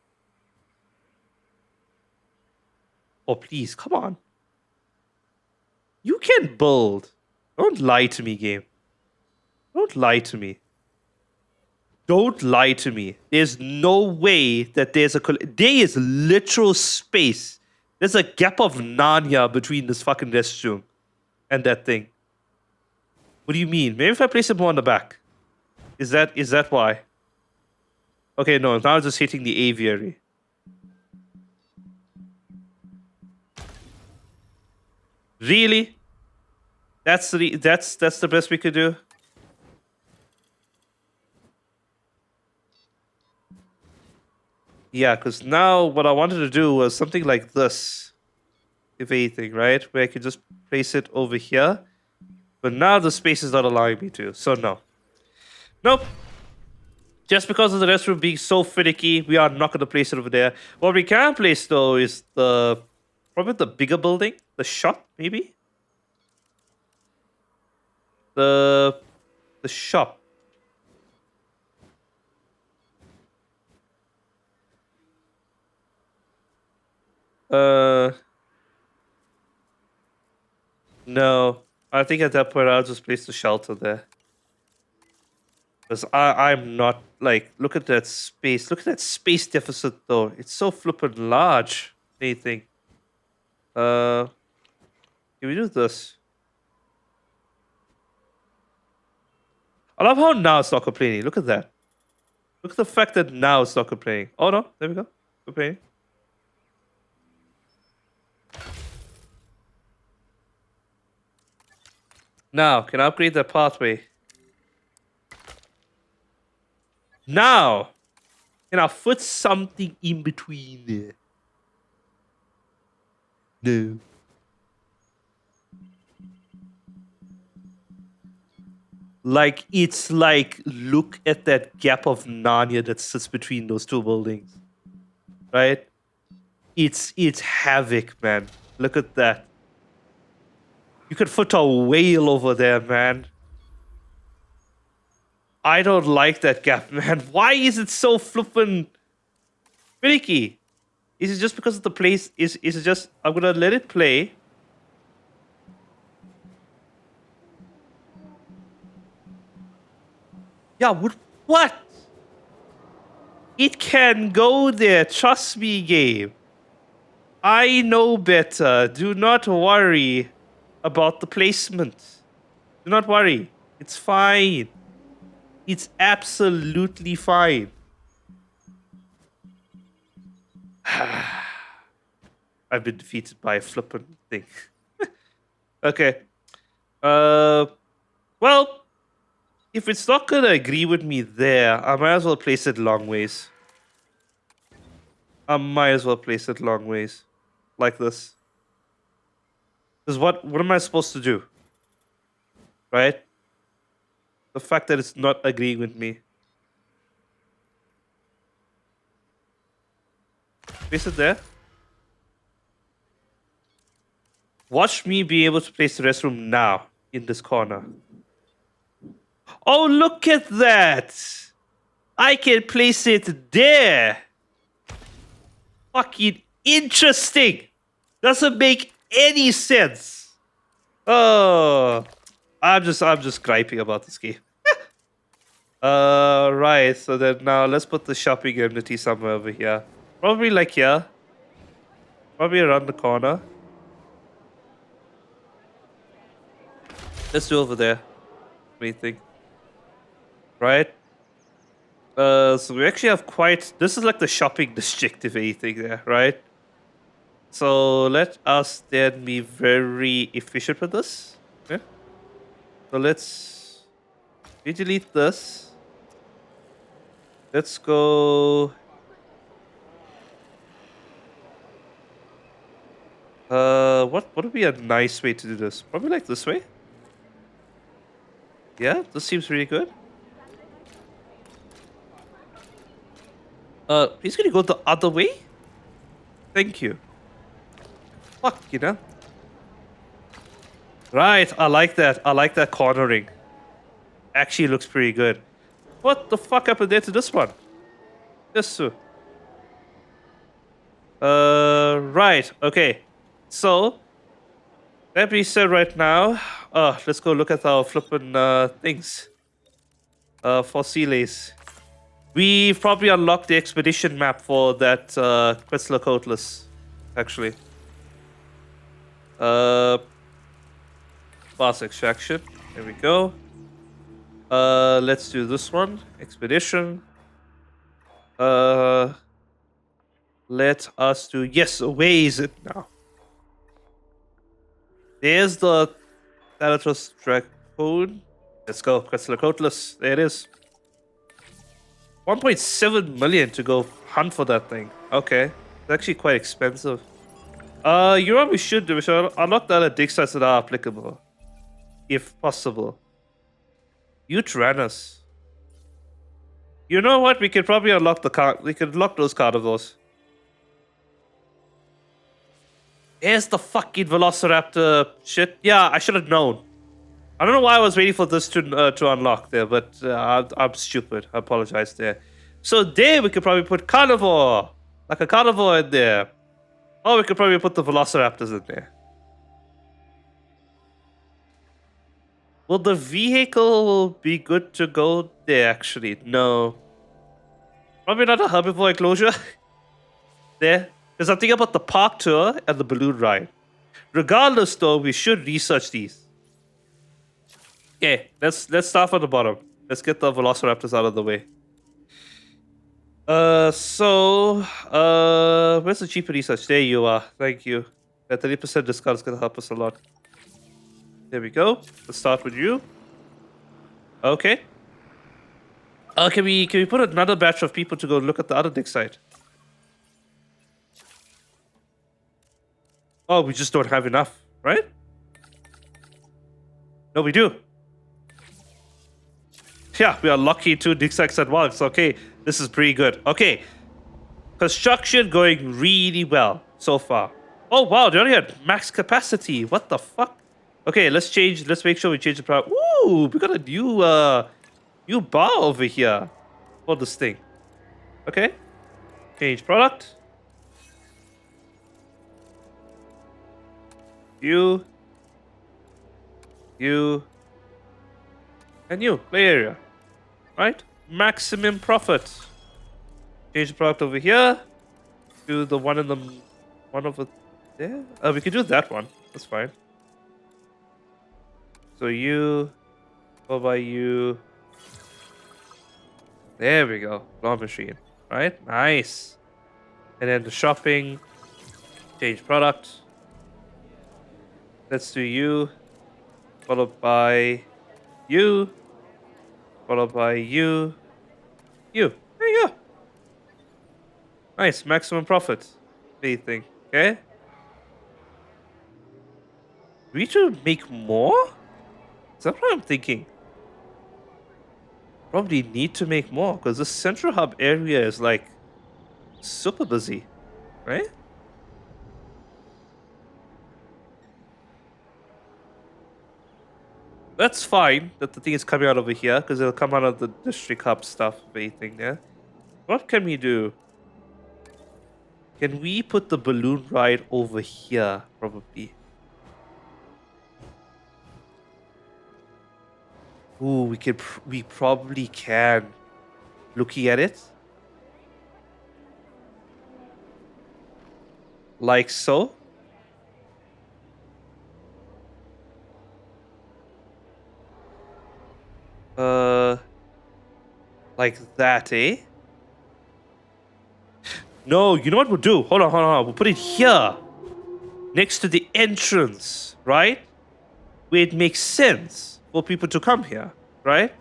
Oh, please, come on. You can build. Don't lie to me, game. Don't lie to me. Don't lie to me. There's no way that there is literal space. There's a gap of Narnia between this fucking restroom and that thing. What do you mean? Maybe if I place it more on the back. Is that why? Okay, no, now it's just hitting the aviary. Really? That's the best we could do? Yeah, because now what I wanted to do was something like this. If anything, right? Where I could just place it over here. But now the space is not allowing me to. So no. Nope. Just because of the restroom being so finicky, we are not going to place it over there. What we can place, though, is probably the bigger building. The shop, maybe? The shop. No. I think at that point I'll just place the shelter there. Because I'm not, like, look at that space. Look at that space deficit, though. It's so flippin' large. Anything. Can we do this? I love how now it's not complaining. Look at that. Look at the fact that now it's not complaining. Oh, no. There we go. Complaining. Now, can I upgrade that pathway? Now, can I put something in between there? No. Like, it's like, look at that gap of Narnia that sits between those two buildings. Right? It's havoc, man. Look at that. You could put a whale over there, man. I don't like that gap, man. Why is it so flippin' finicky? Is it just because of the place? Is it just I'm gonna let it play? Yeah, what? It can go there. Trust me, game. I know better. Do not worry about the placement. Do not worry. It's fine. It's absolutely fine. I've been defeated by a flippin' thing. Okay. Well, if it's not gonna agree with me there, I might as well place it long ways. I might as well place it long ways. Like this. Because what am I supposed to do? Right? The fact that it's not agreeing with me. Place it there. Watch me be able to place the restroom now in this corner. Oh, look at that! I can place it there. Fucking interesting. Doesn't make any sense. Oh, I'm just griping about this game. Right. So then now let's put the shopping amenity somewhere over here. Probably like here. Probably around the corner. Let's do over there. What do you think? Right. So we actually have quite. This is like the shopping district, if anything, there, right? So let us then be very efficient with this. Okay. So let's delete this. Let's go. What would be a nice way to do this? Probably like this way. Yeah, this seems really good. He's gonna go the other way. Thank you. Fuck, you know. Right, I like that. I like that cornering. Actually looks pretty good. What the fuck happened there to this one? This too. Right, okay. So, that being said right now, let's go look at our flippin' things. Fossiles. We've probably unlocked the expedition map for that Quetzalcoatlus, actually. Fast extraction. There we go. Let's do this one. Expedition. Let us do. Yes, where is it now? There's the Thanatos Dracon. Let's go. Quetzalcoatlus. There it is. 1.7 million to go hunt for that thing. Okay. It's actually quite expensive. You know what we should do? We should unlock the other dig sites that are applicable. If possible. You Tyrannus. You know what? We could probably unlock the we could lock those carnivores. There's the fucking Velociraptor shit. Yeah, I should have known. I don't know why I was waiting for this to unlock there, but I'm stupid. I apologize there. So there we could probably put carnivore. Like a carnivore in there. Or we could probably put the Velociraptors in there. Will the vehicle be good to go there, actually? No. Probably not a herbivore enclosure. There. Because I'm thinking about the park tour and the balloon ride. Regardless, though, we should research these. Okay, let's start from the bottom. Let's get the Velociraptors out of the way. Where's the cheaper research? There you are. Thank you. That 30% discount is gonna help us a lot. There we go. Let's start with you. Okay. Can we put another batch of people to go look at the other dig site? Oh, we just don't have enough, right? No, we do. Yeah, we are lucky 2 dig sites at once. Okay, this is pretty good. Okay. Construction going really well so far. Oh, wow, they only had max capacity. What the fuck? Okay, let's make sure we change the product. Ooh, we got a new bar over here for this thing. Okay. Change product. You, and you. Play area. Right? Maximum profit. Change the product over here. Do the one over there. We can do that one. That's fine. So you, go by you. There we go. Claw machine. Right? Nice. And then the shopping. Change product. Let's do you. Followed by you. Followed by you. You. There you go. Nice. Maximum profit. What do you think? Okay. We need to make more? Is that what I'm thinking? Probably need to make more because this central hub area is like super busy, right? That's fine that the thing is coming out over here because it'll come out of the district hub stuff, if anything. Yeah. What can we do? Can we put the balloon ride over here? Probably. Ooh, we could. We probably can. Looking at it, like so. Uh, like that, eh? No, you know what we'll do? Hold on, hold on, hold on. We'll put it here, next to the entrance, right? Where it makes sense for people to come here, right?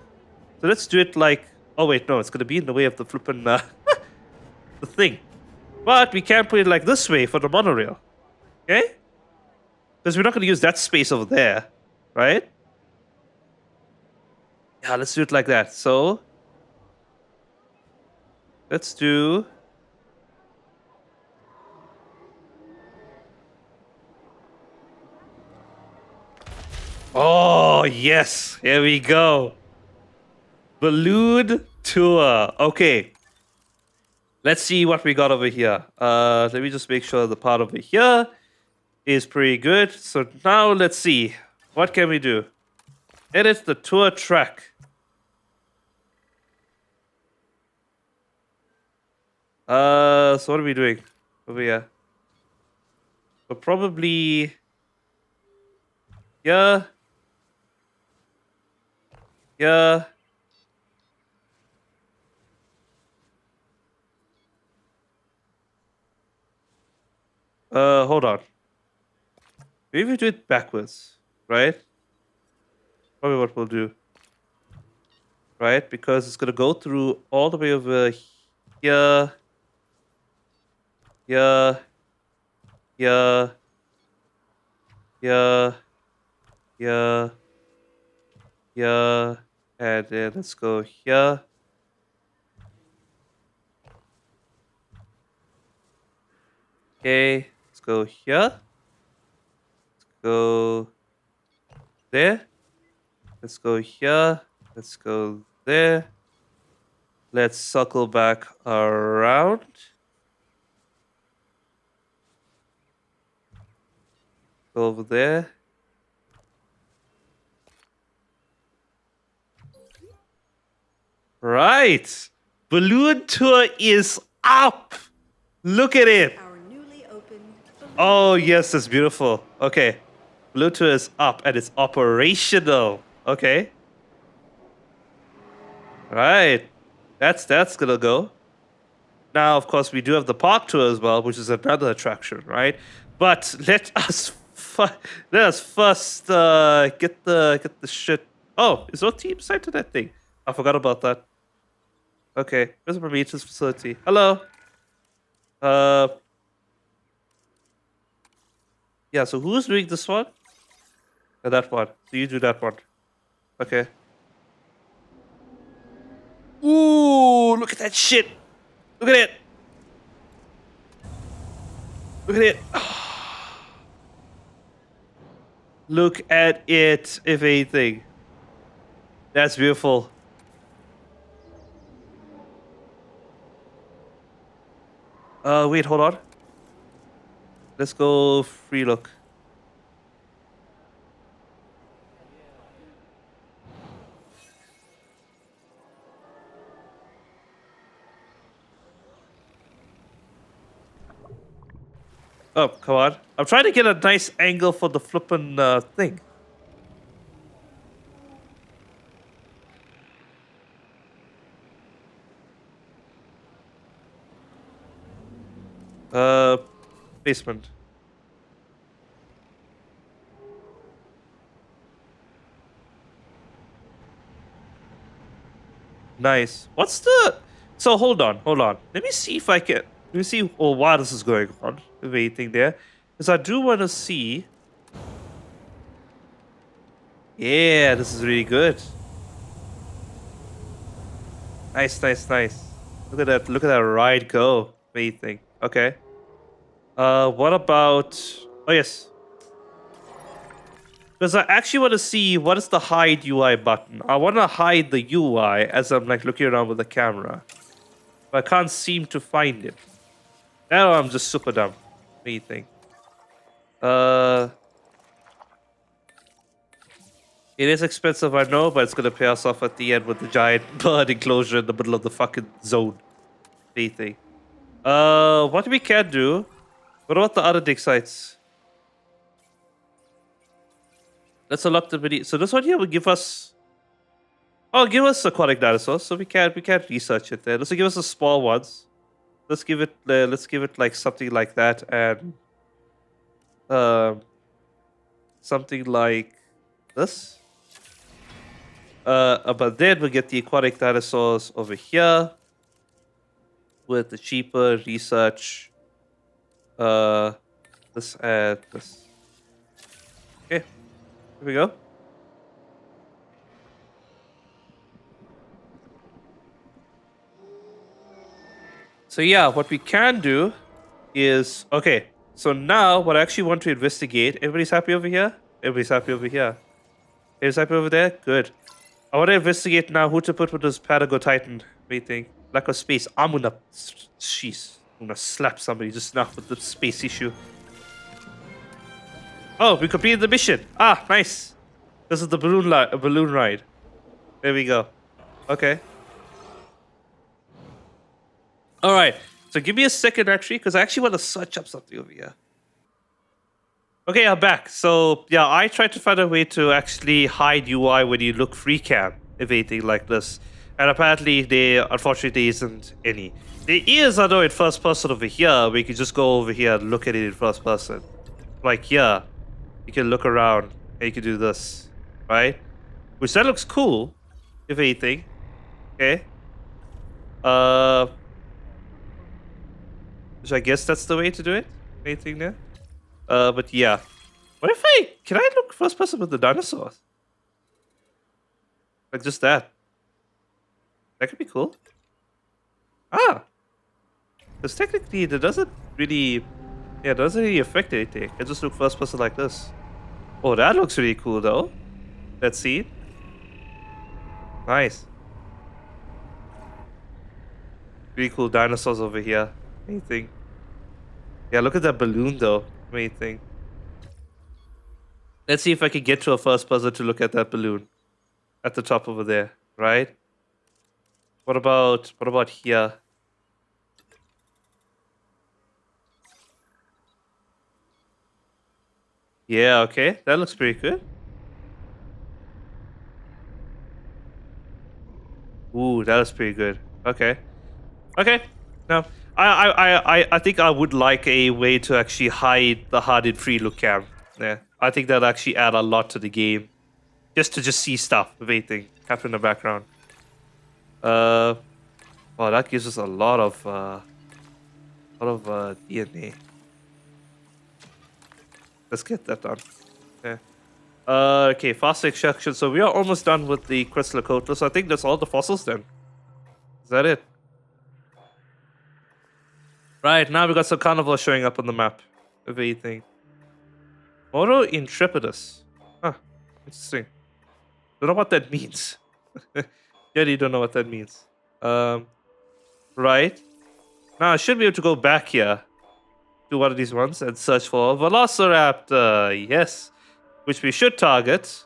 So let's do it like. Oh wait, no, it's gonna be in the way of the flippin' the thing. But we can put it like this way for the monorail, okay? Because we're not gonna use that space over there, right? Yeah, let's do it like that. So let's do. Oh yes, here we go. Balloon tour. Okay. Let's see what we got over here. Let me just make sure the part over here is pretty good. So now let's see. What can we do? Edit the tour track. So what are we doing over here? So probably yeah. Yeah. Hold on. Maybe we do it backwards, right? Probably what we'll do. Right? Because it's gonna go through all the way over here. Yeah. Yeah. Yeah. Yeah. Yeah. And then let's go here. Okay. Let's go here. Let's go there. Let's go here. Let's go there. Let's circle back around. Go over there. Right. Balloon tour is up. Look at it. Our newly opened balloon Oh, yes, it's beautiful. Okay. Balloon tour is up and it's operational. Okay. Right. That's gonna go. Now, of course, we do have the park tour as well, which is another attraction, right? But let us first get the shit. Oh, is our team side to that thing? I forgot about that. Okay, where's my maintenance facility? Hello. Uh, yeah. So who's doing this one? That one. So you do that one. Okay. Ooh, look at that shit. Look at it. Look at it. Look at it, if anything. That's beautiful. Wait, hold on. Let's go free look. Oh, come on. I'm trying to get a nice angle for the flippin' thing. Uh, basement. Nice. What's the... So, hold on, hold on. Let me see if I can... Let me see why this is going on. If anything there. Because I do want to see... Yeah, this is really good. Nice, nice, nice. Look at that ride go. What do you think? Okay. What about? Oh yes, because I actually want to see what is the hide UI button. I want to hide the UI as I'm like looking around with the camera, but I can't seem to find it. Now I'm just super dumb. What do you think? Uh, it is expensive, I know, but it's gonna pay us off at the end with the giant bird enclosure in the middle of the fucking zone. What do you think? What we can do? What about the other dig sites? Let's unlock the video. So this one here will give us. Oh, give us aquatic dinosaurs. So we can't research it there. Let's give us the small ones. Let's give it like something like that and something like this. But then we'll get the aquatic dinosaurs over here with the cheaper research. This and this. Okay, here we go. So yeah, what we can do is okay. So now, what I actually want to investigate. Everybody's happy over here. Everybody's happy over here. Everybody's happy over there. Good. I want to investigate now who to put with this Patago Titan. What do you think? Lack of space. I'm gonna, jeez, I'm gonna slap somebody just now with the space issue. Oh, we completed the mission. Ah, nice. This is the balloon ride. There we go. Okay. All right. So give me a second, actually, because I actually want to search up something over here. Okay, I'm back. So yeah, I tried to find a way to actually hide UI when you look free cam, if anything like this, and apparently unfortunately, there isn't any. There is, I know, in first person over here. We can just go over here and look at it in first person. Like here, you can look around and you can do this, right? Which that looks cool, if anything. Okay. Which I guess that's the way to do it. Anything there? But yeah. What if can I look first person with the dinosaurs? Like just that. That could be cool. Ah. Because technically it doesn't really affect anything. I just look first person like this. Oh, that looks really cool though. That scene. Nice. Really cool dinosaurs over here. Anything. Yeah, look at that balloon though. Anything. Let's see if I can get to a first person to look at that balloon. At the top over there, right? What about here? Yeah, okay. That looks pretty good. Ooh, that was pretty good. Okay. Okay. No. I think I would like a way to actually hide the hardened free look cam. Yeah. I think that'll actually add a lot to the game. Just to see stuff, if anything, happen in the background. Wow, that gives us a lot of DNA. Let's get that done. Okay. Okay, fossil extraction. So we are almost done with the crystal coat. So I think that's all the fossils then. Is that it? Right, now we got some carnivores showing up on the map. If anything. Moro intrepidus. Huh. Interesting. Don't know what that means. Really don't know what that means. Right. Now I should be able to go back here to one of these ones and search for Velociraptor. Yes. Which we should target.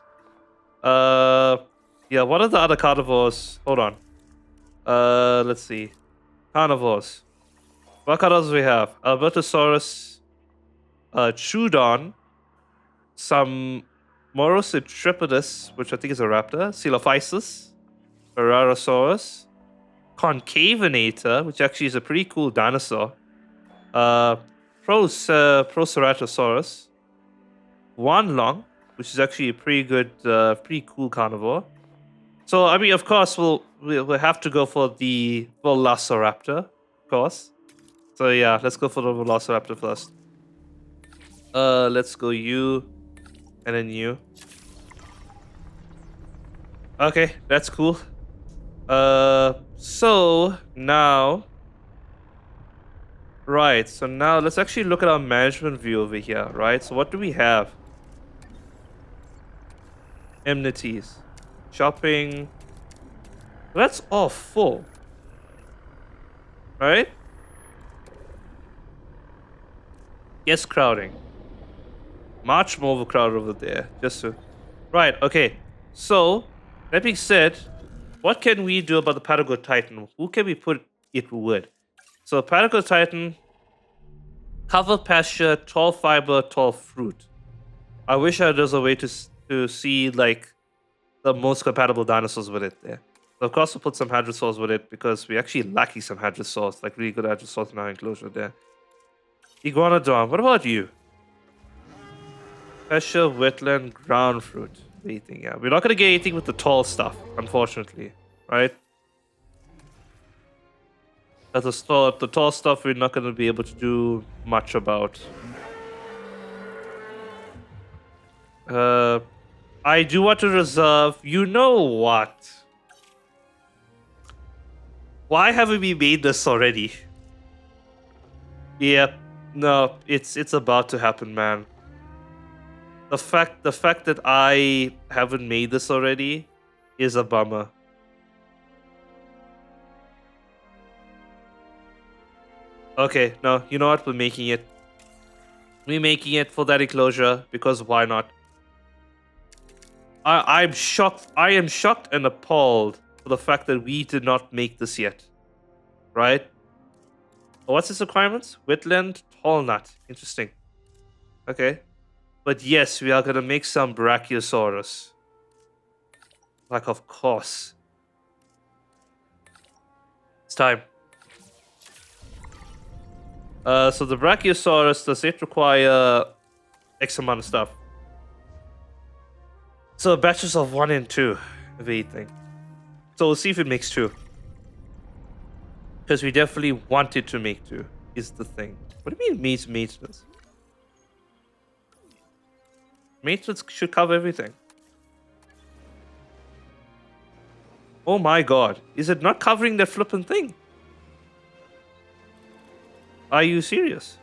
Yeah, what are the other carnivores? Hold on. Let's see. Carnivores. What carnivores do we have? Albertosaurus, Trudon, some Moros intrepidus, which I think is a raptor, Coelophysis, Parasaurus, Concavinator, which actually is a pretty cool dinosaur, Proceratosaurus, Wanlong, which is actually a pretty good, pretty cool carnivore. So I mean, of course, we'll have to go for the Velociraptor, of course. So yeah, let's go for the Velociraptor first. Let's go you, and then you. Okay, that's cool. So now Right, so now let's actually look at our management view over here, right? So what do we have? Amenities. Shopping. That's all full, right? Yes, crowding. Much more overcrowded over there. Just so. Right, okay. So, that being said, what can we do about the Patago Titan? Who can we put it with? So, Patago Titan, cover pasture, tall fiber, tall fruit. I wish there was a way to see like the most compatible dinosaurs with it there. So of course, we'll put some hadrosaurs with it because we're actually lacking some hadrosaurs, like really good hadrosaurs in our enclosure there. Iguanodon, what about you? Special wetland ground fruit. Anything, yeah. We're not gonna get anything with the tall stuff, unfortunately. Right? At the tall stuff we're not gonna be able to do much about. I do want to reserve. You know what? Why haven't we made this already? Yep. No, it's about to happen, man. The fact that I haven't made this already is a bummer. Okay, no, you know what? We're making it. We're making it for that enclosure because why not? I'm shocked. I am shocked and appalled for the fact that we did not make this yet. Right? What's its requirements? Wetland, tall nut. Interesting. Okay. But yes, we are gonna make some Brachiosaurus. Like, of course. It's time. So the Brachiosaurus, does it require X amount of stuff? So batches of 1 and 2 of anything. So we'll see if it makes 2. Because we definitely wanted to make 2, is the thing. What do you mean means maintenance? Maintenance should cover everything. Oh my god. Is it not covering that flippin' thing? Are you serious?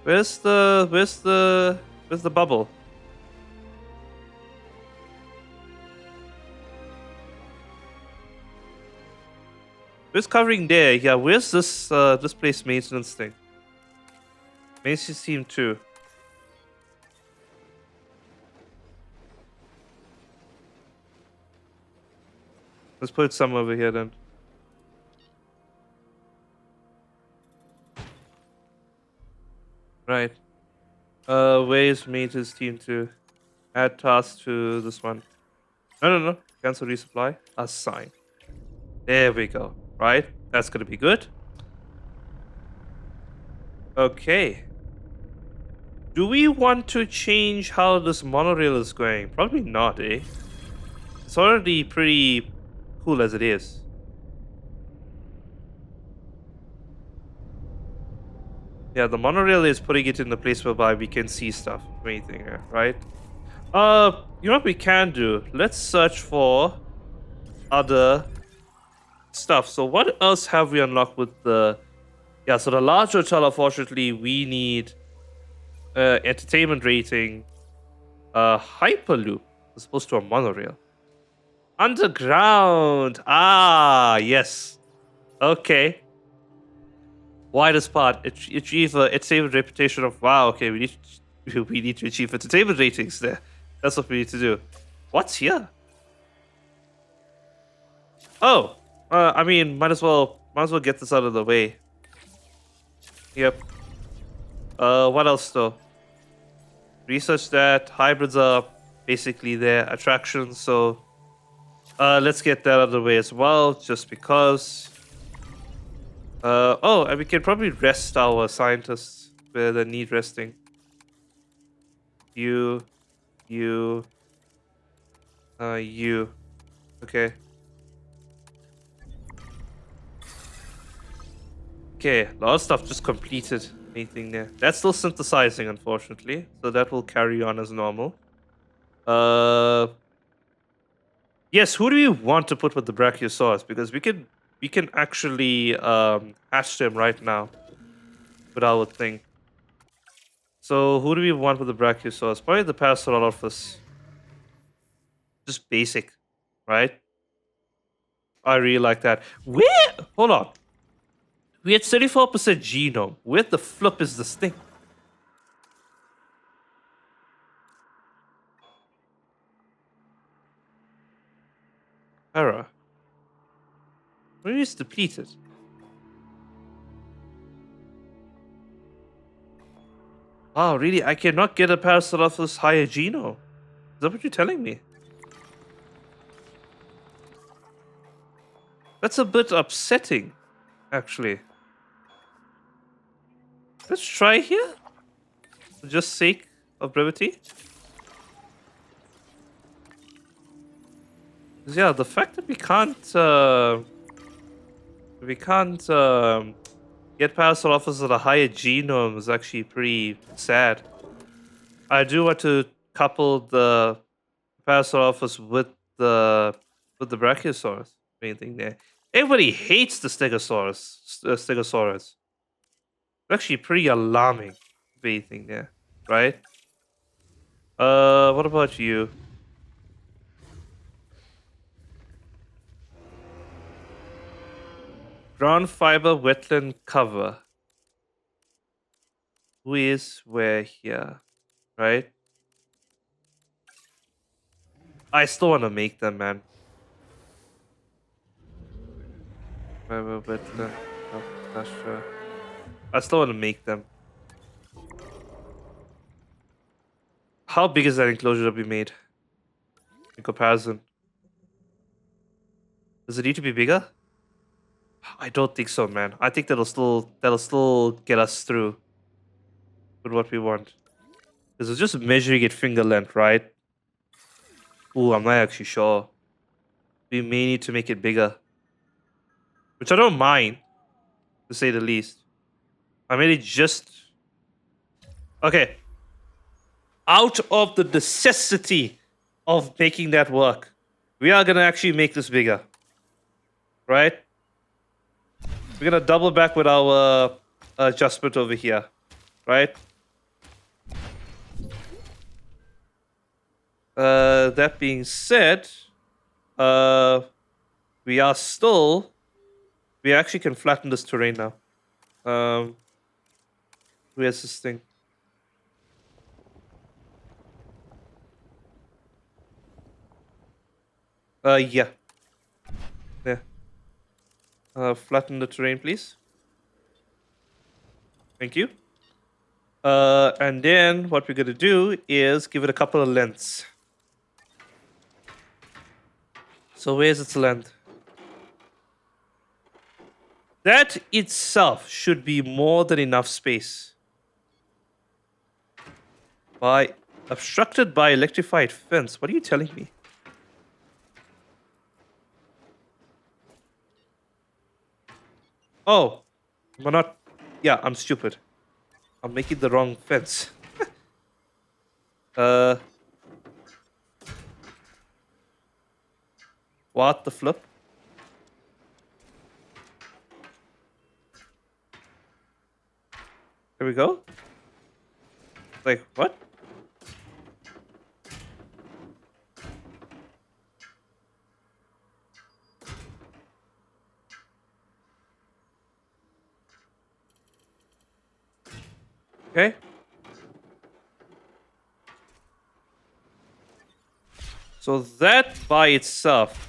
Where's the bubble? Where's covering there? Yeah, where's this this place maintenance thing? Maintenance team 2. Let's put some over here then. Right. Where's maintenance team 2? Add task to this one. No. Cancel resupply. Assign. There we go. Right? That's gonna be good. Okay. Do we want to change how this monorail is going? Probably not, eh? It's already pretty cool as it is. Yeah, the monorail is putting it in the place whereby we can see stuff. Anything, right? You know what we can do? Let's search for other stuff. So what else have we unlocked with the... Yeah, so the large hotel, unfortunately, we need entertainment rating, hyperloop as opposed to a monorail. Underground. Ah, yes. Okay. Widest part. Achieve entertainment reputation of wow. Okay, we need to achieve entertainment ratings there. That's what we need to do. What's here? Oh, I mean, might as well get this out of the way. Yep. What else though? Research that hybrids are basically their attractions, so let's get that out of the way as well, just because. Oh, and we can probably rest our scientists where they need resting. You. Okay. Okay, a lot of stuff just completed. Anything there? That's still synthesizing, unfortunately. So that will carry on as normal. Yes, who do we want to put with the Brachiosaurus? Because we could we can actually hatch them right now with our thing. So who do we want with the Brachiosaurus? Probably the Parasaurolophus. Just basic, right? I really like that. Where? Hold on. We had 34% genome. Where the flip is this thing? Error. Where is depleted? Wow, really? I cannot get a Parasaurolophus higher genome. Is that what you're telling me? That's a bit upsetting, actually. Let's try here. For just sake of brevity. 'Cause, yeah, the fact that we can't get Parasaurolophus at a higher genome is actually pretty sad. I do want to couple the Parasaurolophus with the Brachiosaurus. Main thing there. Everybody hates the Stegosaurus. It's actually pretty alarming. Main thing there, right? What about you? Ground fiber wetland cover. Who is where here, right? I still want to make them, man. Fiber wetland cover. I still want to make them. How big is that enclosure to be made in comparison? Does it need to be bigger? I don't think so, man. I think that'll still get us through with what we want. Because it's just measuring it finger length, right? Ooh, I'm not actually sure. We may need to make it bigger. Which I don't mind, to say the least. I made it just... Okay. Out of the necessity of making that work, we are going to actually make this bigger. Right? We're going to double back with our adjustment over here. Right? That being said, we actually can flatten this terrain now. Where's this thing? Yeah. There. Flatten the terrain, please. Thank you. And then what we're gonna do is give it a couple of lengths. So where's its length? That itself should be more than enough space. Obstructed by electrified fence. What are you telling me? Oh, we're not. Yeah, I'm stupid. I'm making the wrong fence. What the flip? Here we go. Like, what? Okay. So that by itself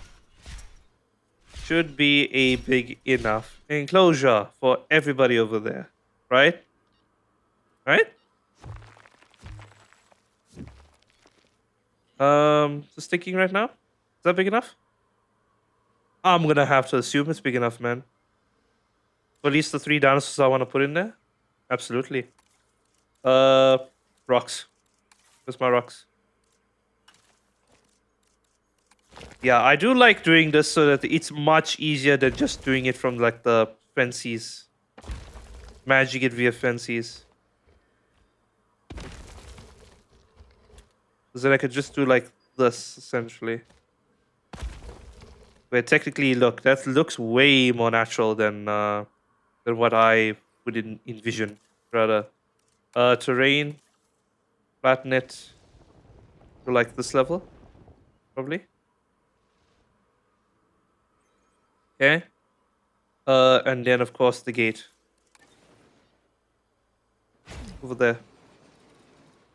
should be a big enough enclosure for everybody over there, right? Right? Just thinking right now. Is that big enough? I'm gonna have to assume it's big enough, man. For at least the 3 dinosaurs I want to put in there. Absolutely. Rocks. Where's my rocks? Yeah, I do like doing this so that it's much easier than just doing it from like the fences. Managing it via fences. Because then I could just do like this, essentially. Where technically, look, that looks way more natural than what I would envision. Rather, terrain, flatten it to like this level, probably. Okay. And then of course the gate over there.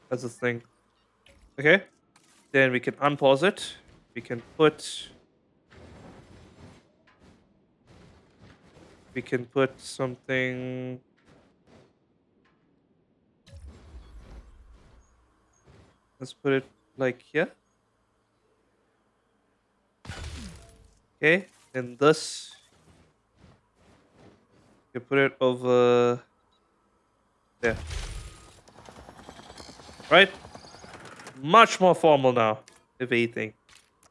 That's the thing. Okay. Then we can unpause it. We can put something. Let's put it like here. Okay. And this. You put it over there. Right? Much more formal now, if anything.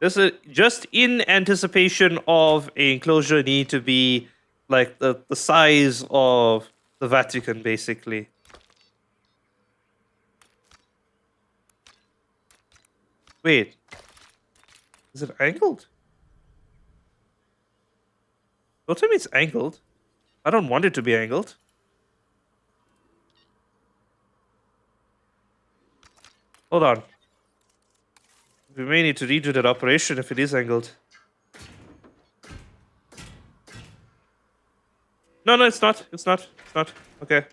This is just in anticipation of an enclosure need to be like the size of the Vatican, basically. Wait. Is it angled? Don't tell me it's angled. I don't want it to be angled. Hold on. We may need to redo that operation if it is angled. No, it's not. It's not. It's not. Okay.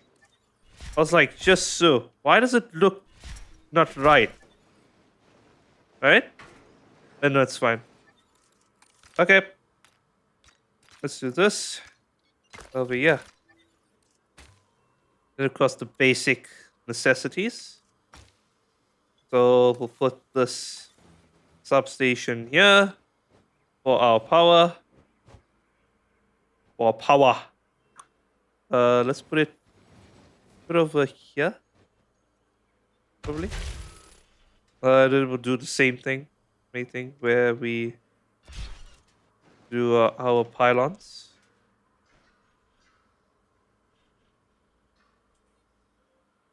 I was like, just so. Why does it look not right? Right? No, it's fine. Okay. Let's do this. Over here. Then across the basic necessities. So we'll put this substation here for our power. For power. Let's put it over here. Probably. Then we'll do the same thing. Where we do our pylons.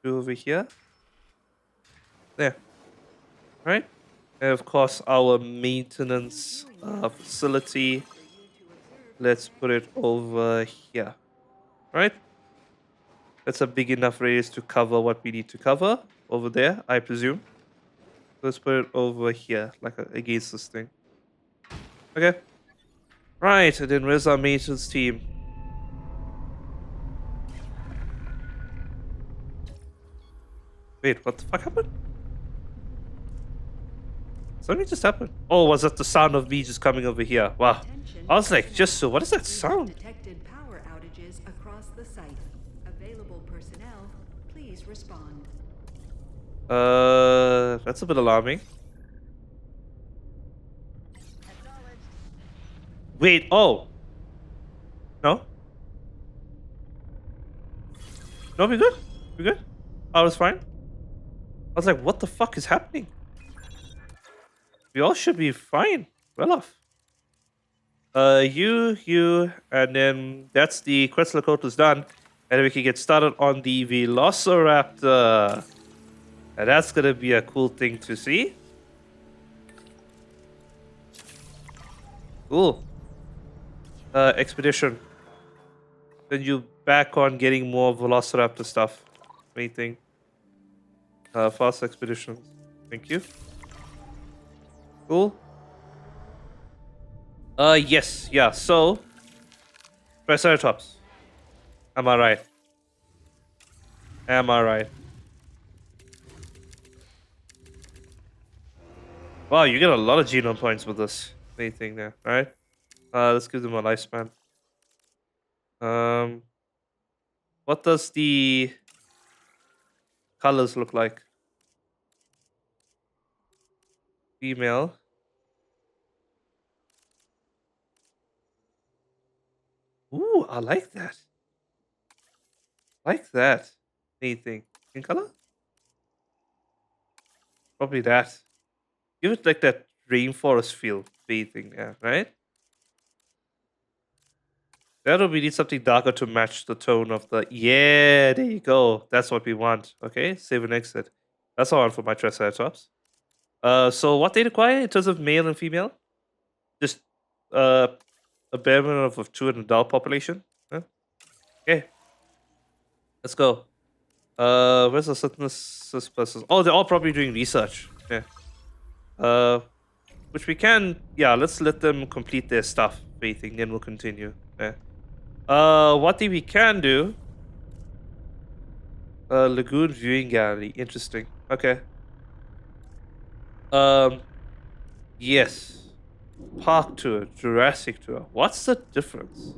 Do over here. There. Right? And of course, our maintenance facility. Let's put it over here. Right? That's a big enough radius to cover what we need to cover over there, I presume. Let's put it over here, like against this thing. Okay. Right, and then where's our maintenance team? Wait, what the fuck happened? Something just happened. Oh, was that the sound of me just coming over here? Wow. I was like, just so, what is that sound? Detected power outages across the site. Available personnel, please respond. That's a bit alarming. Wait, oh. No? No, we good? We good? I was fine. I was like, what the fuck is happening? We all should be fine. Well off. You, and then that's the Quetzalcoatlus done. And we can get started on the Velociraptor. And that's gonna be a cool thing to see. Cool. Expedition. Then you back on getting more Velociraptor stuff. Anything. Fast expeditions. Thank you. Cool. Yes, yeah, so Triceratops. Am I right? Am I right? Wow, you get a lot of genome points with this anything there, alright? Let's give them a lifespan. What does the colors look like? Female. Ooh, I like that. Like that. Anything. In color? Probably that. Give it like that rainforest feel. Anything there, right? That'll we need something darker to match the tone of the. Yeah, there you go. That's what we want. Okay, save and exit. That's all I want for my Triceratops. So what they require in terms of male and female? Just a bare minimum of 2 in adult population. Huh? Okay, let's go. Where's the synthesis persons? Oh, they're all probably doing research. Yeah. Which we can. Yeah, let's let them complete their stuff. Faithing, then we'll continue. Yeah. What thing we can do? Lagoon viewing gallery. Interesting. Okay. Um. Yes. Park tour, Jurassic tour. What's the difference?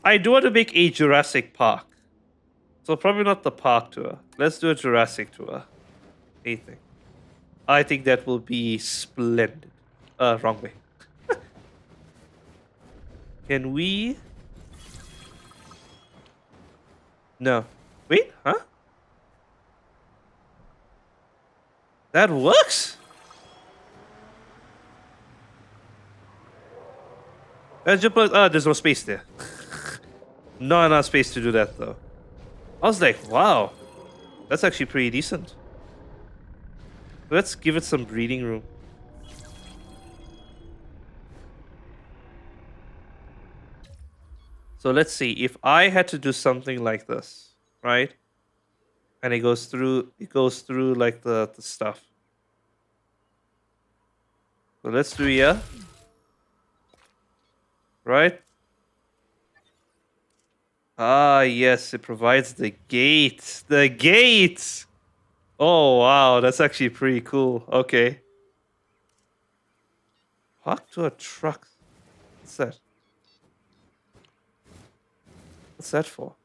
I do want to make a Jurassic Park. So probably not the park tour. Let's do a Jurassic tour. Anything. I think that will be splendid. Wrong way. Can we? No. Wait, huh? That works? There's no space there. Not enough space to do that though. I was like, wow. That's actually pretty decent. Let's give it some breathing room. So let's see. If I had to do something like this, right? And it goes through like the stuff. So let's do here. Right? Ah, yes, it provides the gate. The gate! Oh, wow, that's actually pretty cool. Okay. Park to a truck. What's that? What's that for?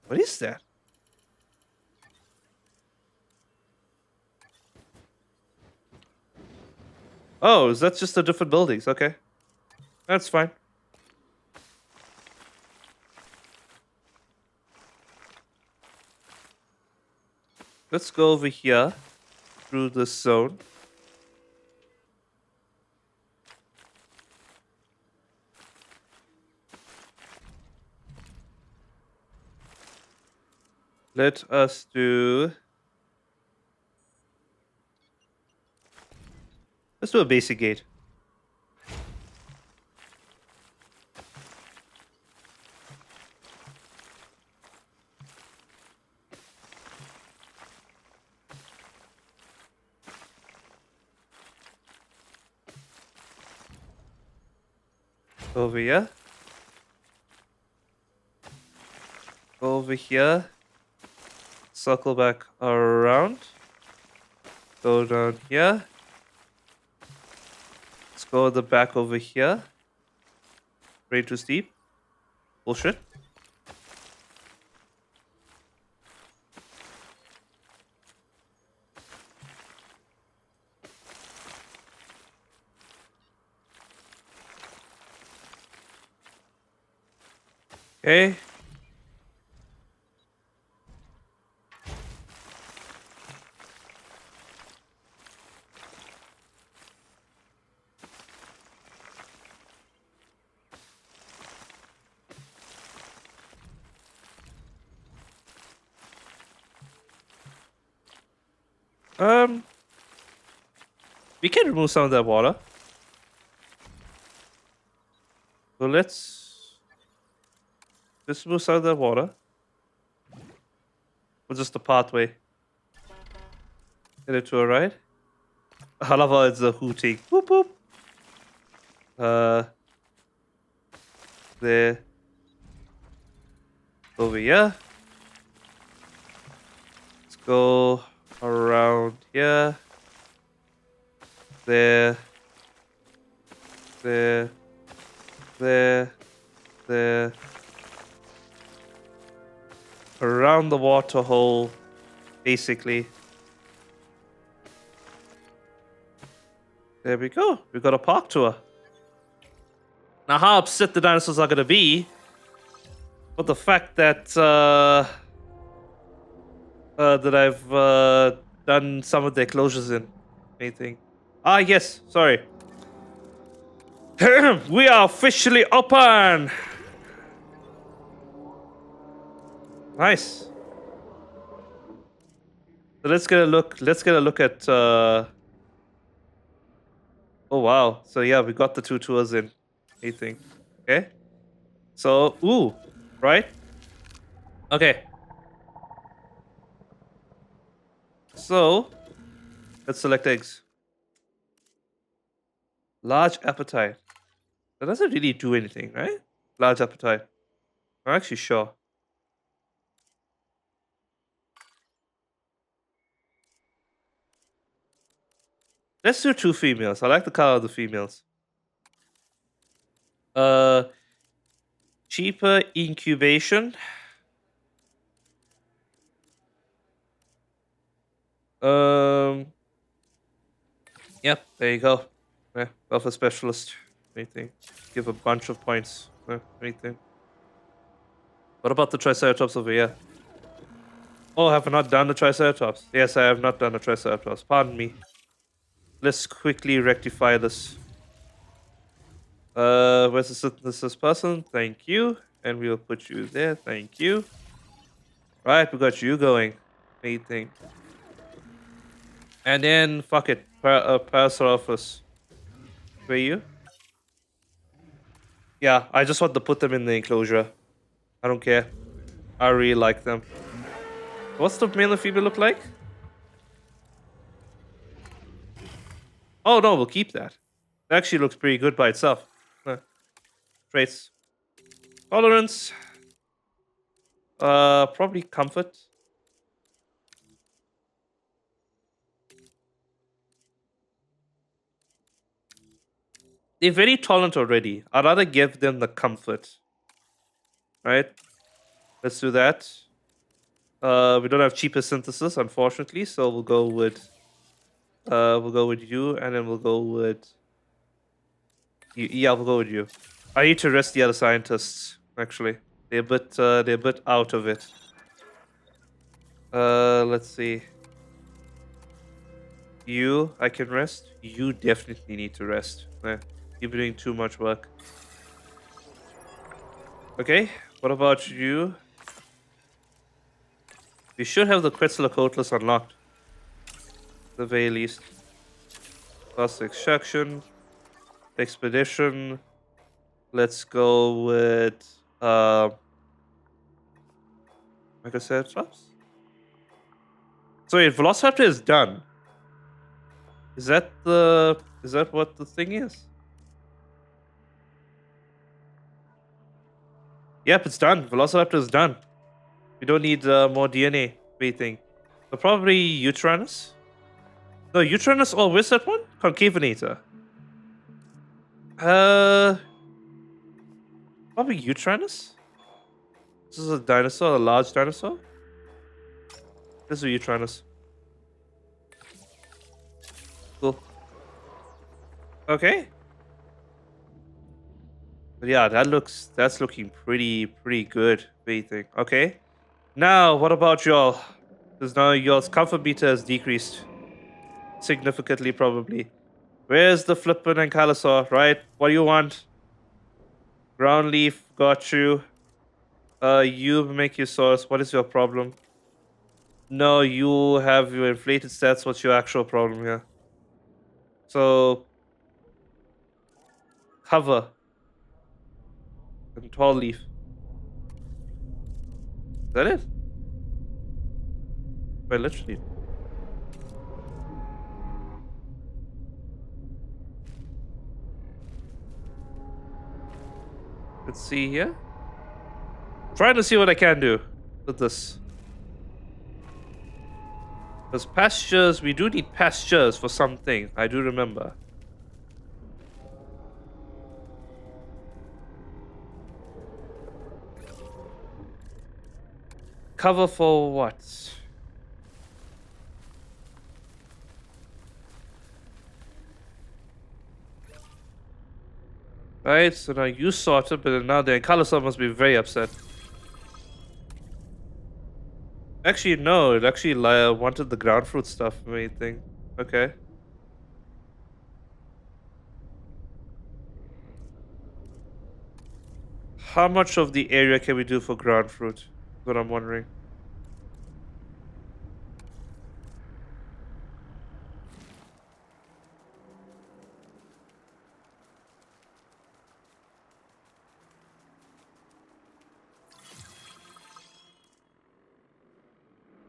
What is that? Oh, is that just the different buildings? Okay. That's fine. Let's go over here through this zone. Let us do... Let's do a basic gate. Over here. Over here. Circle back around. Go down here. Let's go the back over here. Way too steep. Bullshit. Okay. We can remove some of that water. So let's remove some of that water. Or just the pathway. Get it to a right. I love how it's a hooting. Boop boop. There. Over here. Let's go around here. There. There. There. There. Around the water hole, basically. There we go. We got a park tour. Now, how upset the dinosaurs are going to be, but the fact that that I've done some of their closures in anything. Ah, yes. Sorry. We are officially open. Nice. So let's get a look. Let's get a look at. Oh wow. So yeah, we got the 2 tours in. I think. Okay. So ooh, right. Okay. So let's select eggs. Large appetite. That doesn't really do anything, right? Large appetite. I'm actually sure. Let's do 2 females. I like the color of the females. Uh, cheaper incubation. Um, yep, there you go. Yeah, welfare specialist. Anything. Give a bunch of points. Anything. What about the Triceratops over here? Oh, have I not done the Triceratops? Yes, I have not done the Triceratops. Pardon me. Let's quickly rectify this. Where's the synthesis person? Thank you. And we'll put you there. Thank you. Right, we got you going. Anything. And then, fuck it. Parasaurolophus. Where you? Yeah, I just want to put them in the enclosure. I don't care. I really like them. What's the male and female look like? Oh no, we'll keep that. It actually looks pretty good by itself. Traits. Tolerance. Probably comfort. They're very tolerant already. I'd rather give them the comfort. Right? Let's do that. We don't have cheaper synthesis, unfortunately, so we'll go with you, and then we'll go with you. Yeah, we'll go with you. I need to rest the other scientists. Actually, they're a bit out of it. Let's see. You, I can rest. You definitely need to rest. You're doing too much work. Okay, what about you? We should have the Quetzalcoatlus unlocked. At the very least. Plus extraction. Expedition. Let's go with Megaceratops. So wait, Velociraptor is done. Is that what the thing is? Yep, it's done. Velociraptor is done. We don't need more DNA. Waiting. So probably Utranus? No, Utranus. Oh, where's that one? Concavenator. Probably Utranus? This is a dinosaur, a large dinosaur? This is Utranus. Cool. Okay. But yeah, that's looking pretty good. What do you think? Okay. Now, what about y'all? Because now y'all's comfort meter has decreased significantly, probably. Where's the flippin' ankylosaur, right? What do you want? Ground leaf, got you. You make your source. What is your problem? No, you have your inflated stats. What's your actual problem here? So, cover and tall leaf. Is that it? Wait, literally. Let's see here. Trying to see what I can do with this. Because pastures, we do need pastures for something. I do remember. Cover for what? Right, so now you sorted, but now the Ankylosaur must be very upset. Actually, no, it actually wanted the ground fruit stuff, anything. Okay. How much of the area can we do for ground fruit? That's what I'm wondering.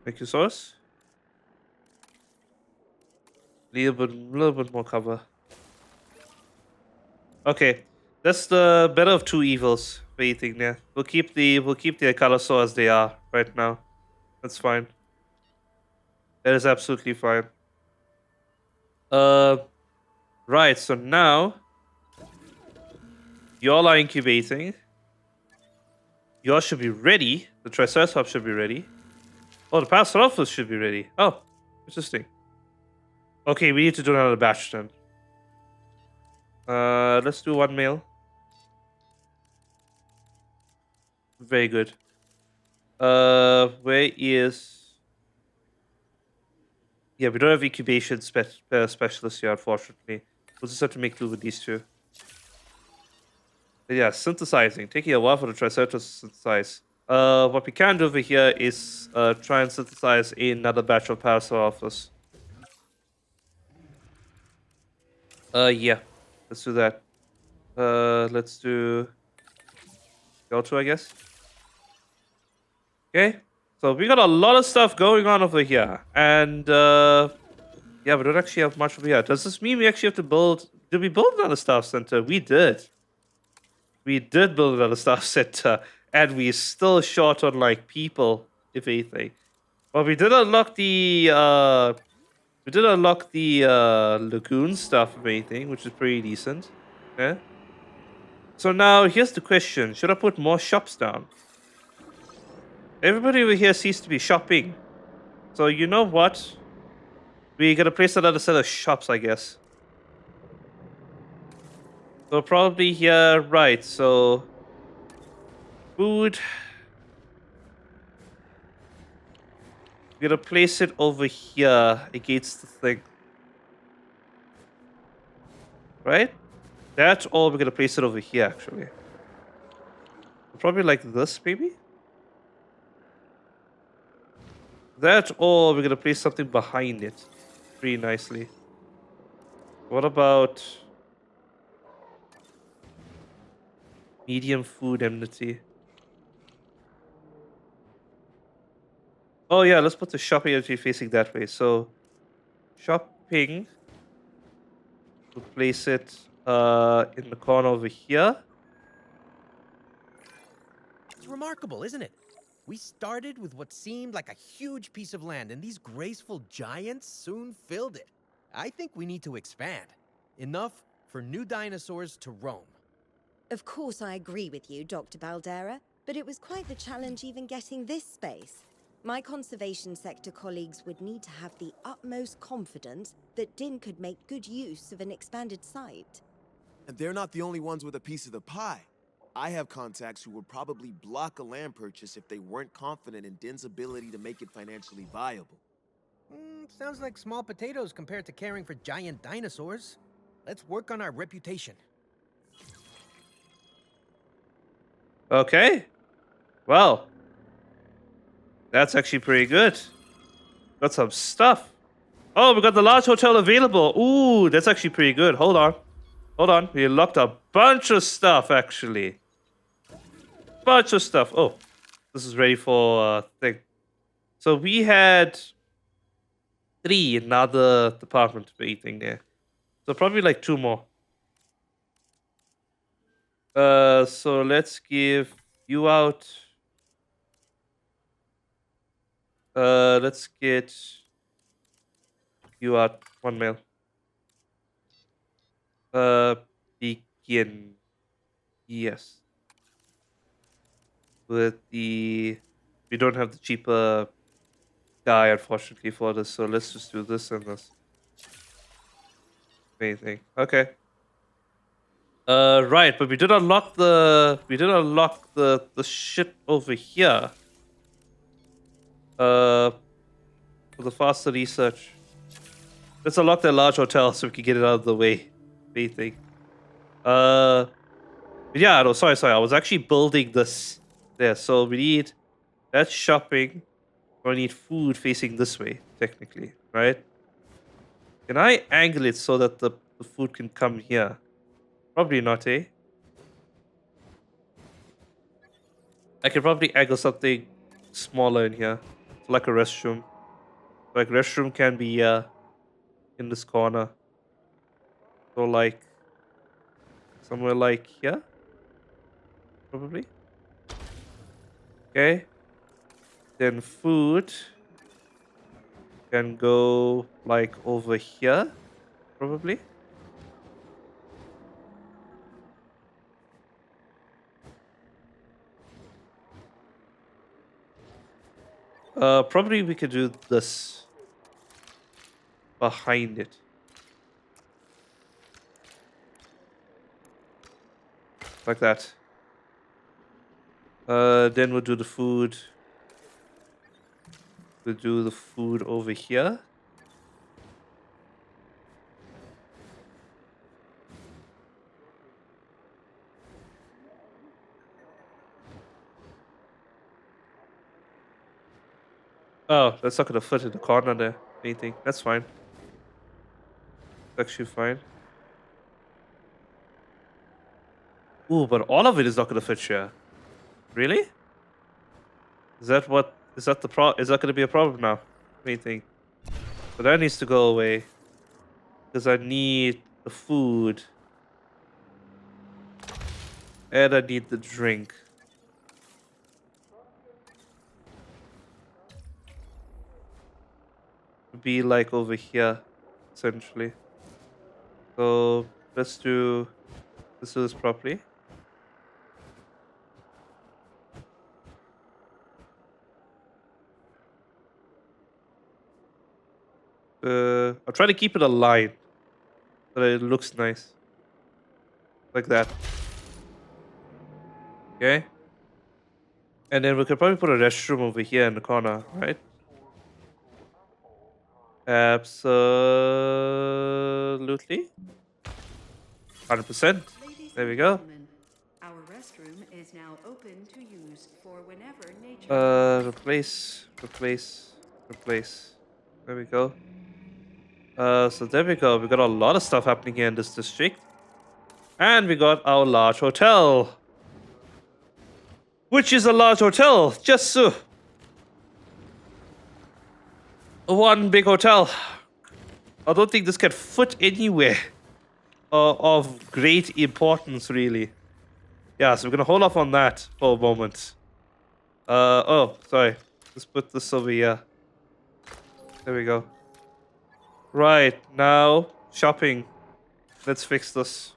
Thank you, source. Little bit more cover. Okay, that's the better of two evils. What do you think there? We'll keep the Alcalasaur as they are right now. That's fine. That is absolutely fine. Uh, right. So now y'all are incubating. Y'all should be ready. The Triceratops should be ready. Oh, the Parasaurolophus should be ready. Oh, interesting. Okay, we need to do another batch then. Let's do one male. Very good. Where is? Yeah, we don't have incubation specialists here, unfortunately. We'll just have to make do with these two. But yeah, synthesizing. Taking a while for the Triceratops to synthesize. What we can do over here is try and synthesize another batch of Parasaurolophus. Yeah. Let's do that. Let's do Go-To, I guess. Okay. So we got a lot of stuff going on over here. And yeah, we don't actually have much over here. Does this mean we actually have to build... Did we build another staff center? We did. We did build another staff center. And we're still short on, like, people, if anything. Well, we did unlock the... lagoon stuff, if anything, which is pretty decent. Yeah. So now, here's the question. Should I put more shops down? Everybody over here seems to be shopping. So, you know what? We're gonna place another set of shops, I guess. So, probably here, right, so... Food. We're gonna place it over here against the thing. Right? That's all we're gonna place it over here, actually. Probably like this, maybe? That's all we're gonna place something behind it. Pretty nicely. What about... medium food enmity? Oh yeah, let's put the shopping entry facing that way. So, shopping. We'll place it in the corner over here. It's remarkable, isn't it? We started with what seemed like a huge piece of land, and these graceful giants soon filled it. I think we need to expand. Enough for new dinosaurs to roam. Of course I agree with you, Dr. Baldera, but it was quite the challenge even getting this space. My conservation sector colleagues would need to have the utmost confidence that Din could make good use of an expanded site. And they're not the only ones with a piece of the pie. I have contacts who would probably block a land purchase if they weren't confident in Din's ability to make it financially viable. Sounds like small potatoes compared to caring for giant dinosaurs. Let's work on our reputation. Okay. Well. That's actually pretty good. Got some stuff. Oh, we got the large hotel available. Ooh, that's actually pretty good. Hold on. Hold on. We unlocked a bunch of stuff, actually. Bunch of stuff. Oh, this is ready for thing. So we had 3 in another department for eating there. So probably like 2 more. So let's give you out. Let's get you out 1 male. Begin. Yes. With the... We don't have the cheaper guy, unfortunately, for this, so let's just do this and this. Anything. Okay. Right, but we did unlock the... We did unlock the shit over here. For the faster research. Let's unlock that large hotel so we can get it out of the way. Anything. Yeah, no, sorry. I was actually building this there. So we need... That's shopping. We need food facing this way, technically, right? Can I angle it so that the food can come here? Probably not, eh? I can probably angle something smaller in here. like a restroom. Like restroom can be in this corner. So like somewhere like here, probably. Okay. Then food can go like over here, probably. Probably we could do this behind it. Like that. Then we'll do the food. We'll do the food over here. Oh, that's not gonna fit in the corner there. Anything. That's fine. It's actually fine. Ooh, but all of it is not gonna fit here. Really? Is that gonna be a problem now? Anything. So that needs to go away. Because I need the food. And I need the drink. Be like over here, essentially. So let's do this properly. I'll try to keep it aligned so that it looks nice. Like that. Okay. And then we could probably put a restroom over here in the corner, right? Absolutely. 100%. Ladies There we and go. gentlemen, our restroom is now open to use for whenever nature. Replace. There we go. So there we go. We got a lot of stuff happening here in this district. And we got our large hotel. Which is a large hotel. Just so. One big hotel. I don't think this can fit anywhere of great importance, really. Yeah, so we're going to hold off on that for a moment. Oh, sorry. Let's put this over here. There we go. Right, now, shopping. Let's fix this.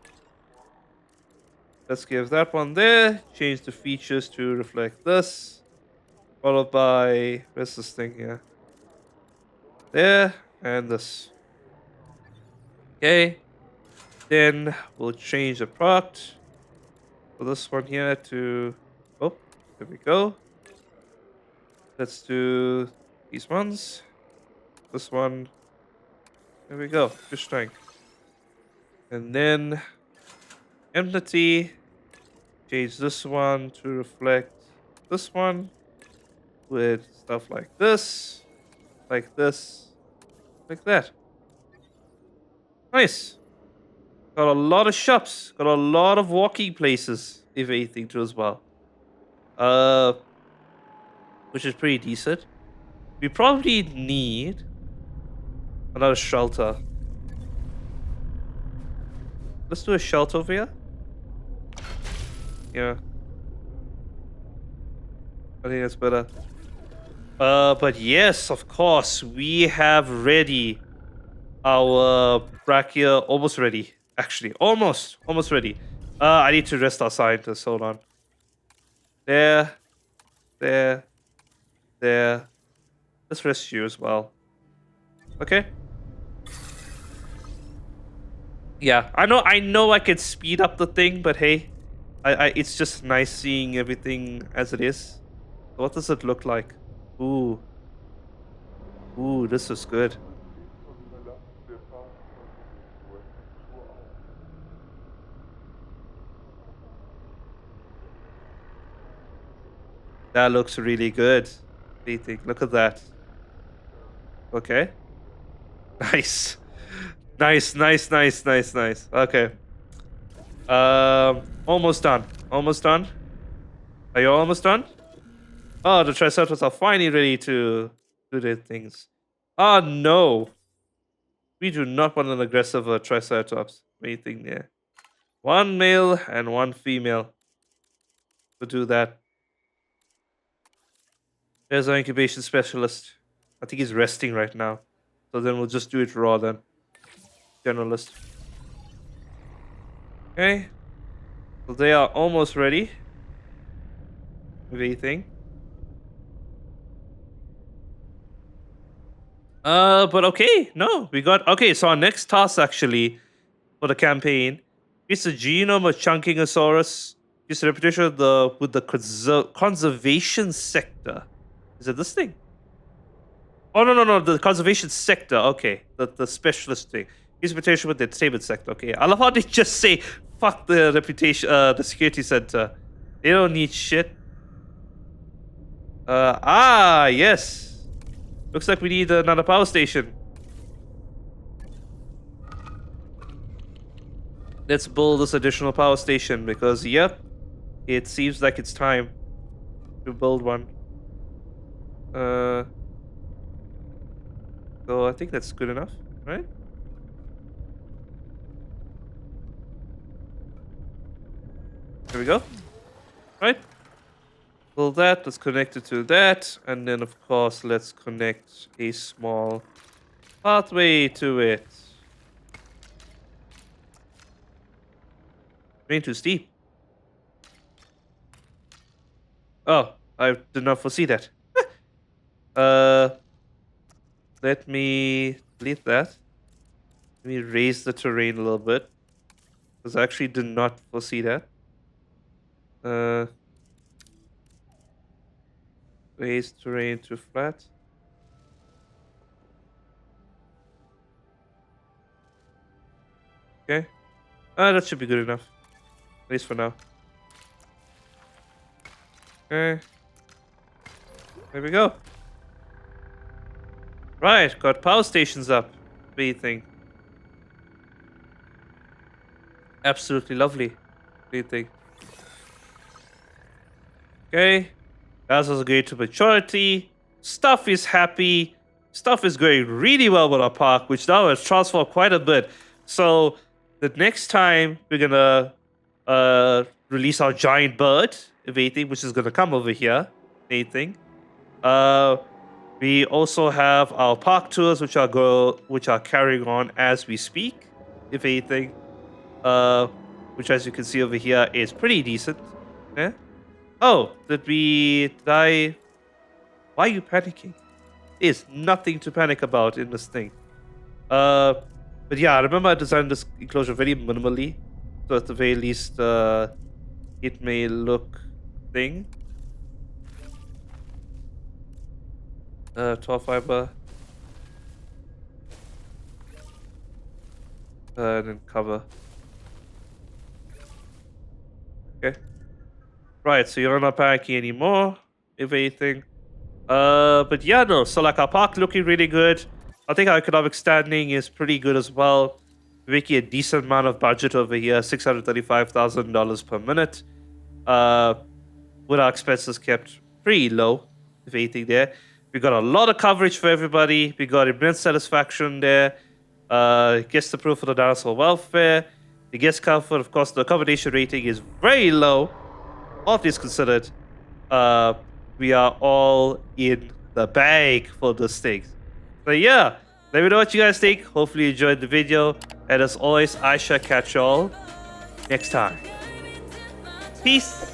Let's give that one there. Change the features to reflect this. Followed by, where's this thing here? There, and this. Okay. Then we'll change the product for this one here to, oh, there we go. Let's do these ones. This one. There we go. Fish tank. And then empty. Change this one to reflect this one with stuff like this, like that. Nice. Got a lot of shops. Got a lot of walking places, if anything, too, as well. Which is pretty decent. We probably need another shelter. Let's do a shelter over here. Yeah. I think that's better. But yes, of course, we have ready our brachia, almost ready. Actually, almost ready. I need to rest our scientists. Hold on. There. Let's rest you as well. Okay. Yeah, I know I can speed up the thing, but hey, it's just nice seeing everything as it is. What does it look like? Ooh, this is good. That looks really good. What do you think? Look at that. Okay. Nice. Nice. Okay. Almost done. Are you almost done? Oh, the Triceratops are finally ready to do their things. Oh no! We do not want an aggressive Triceratops. Anything there. One male and one female to do that. There's our incubation specialist. I think he's resting right now. So then we'll just do it raw then. Generalist. Okay. So they are almost ready. With anything. But okay, no, we got okay. So our next task actually for the campaign is the genome of Chunkingosaurus. It's a reputation of with the conservation sector. Is it this thing? Oh no, the conservation sector. Okay, the specialist thing. His reputation with the entertainment sector. Okay, I love how they just say fuck the reputation, the security center. They don't need shit. Yes. Looks like we need another power station. Let's build this additional power station because, yep, it seems like it's time to build one. So I think that's good enough, right? There we go. Right? Build that, let's connect it to that, and then of course let's connect a small pathway to it. Ain't too steep. Oh, I did not foresee that. Let me delete that. Let me raise the terrain a little bit. Because I actually did not foresee that. Raise terrain to flat. Okay. That should be good enough. At least for now. Okay. There we go. Right, got power stations up. What do you think? Absolutely lovely. What do you think? Okay. That's also going to maturity. Stuff is happy. Stuff is going really well with our park, which now has transformed quite a bit. So the next time we're gonna release our giant bird, if anything, which is gonna come over here. Anything. We also have our park tours, which are carrying on as we speak. If anything, which as you can see over here is pretty decent. Yeah. Oh, did I? Why are you panicking? There's nothing to panic about in this thing. But yeah, I remember I designed this enclosure very minimally, so at the very least, it may look thing. 12 fiber. And then cover. Okay. Right, so you're not panicking anymore, if anything. But yeah, no, so like our park looking really good. I think our economic standing is pretty good as well. We're making a decent amount of budget over here, $635,000 per minute. With our expenses kept pretty low, if anything there. We got a lot of coverage for everybody. We got immense satisfaction there. Guest approved for the dinosaur welfare. The guest comfort, of course, the accommodation rating is very low. All things considered, we are all in the bag for this thing. So yeah, let me know what you guys think. Hopefully you enjoyed the video. And as always, I shall catch y'all next time. Peace.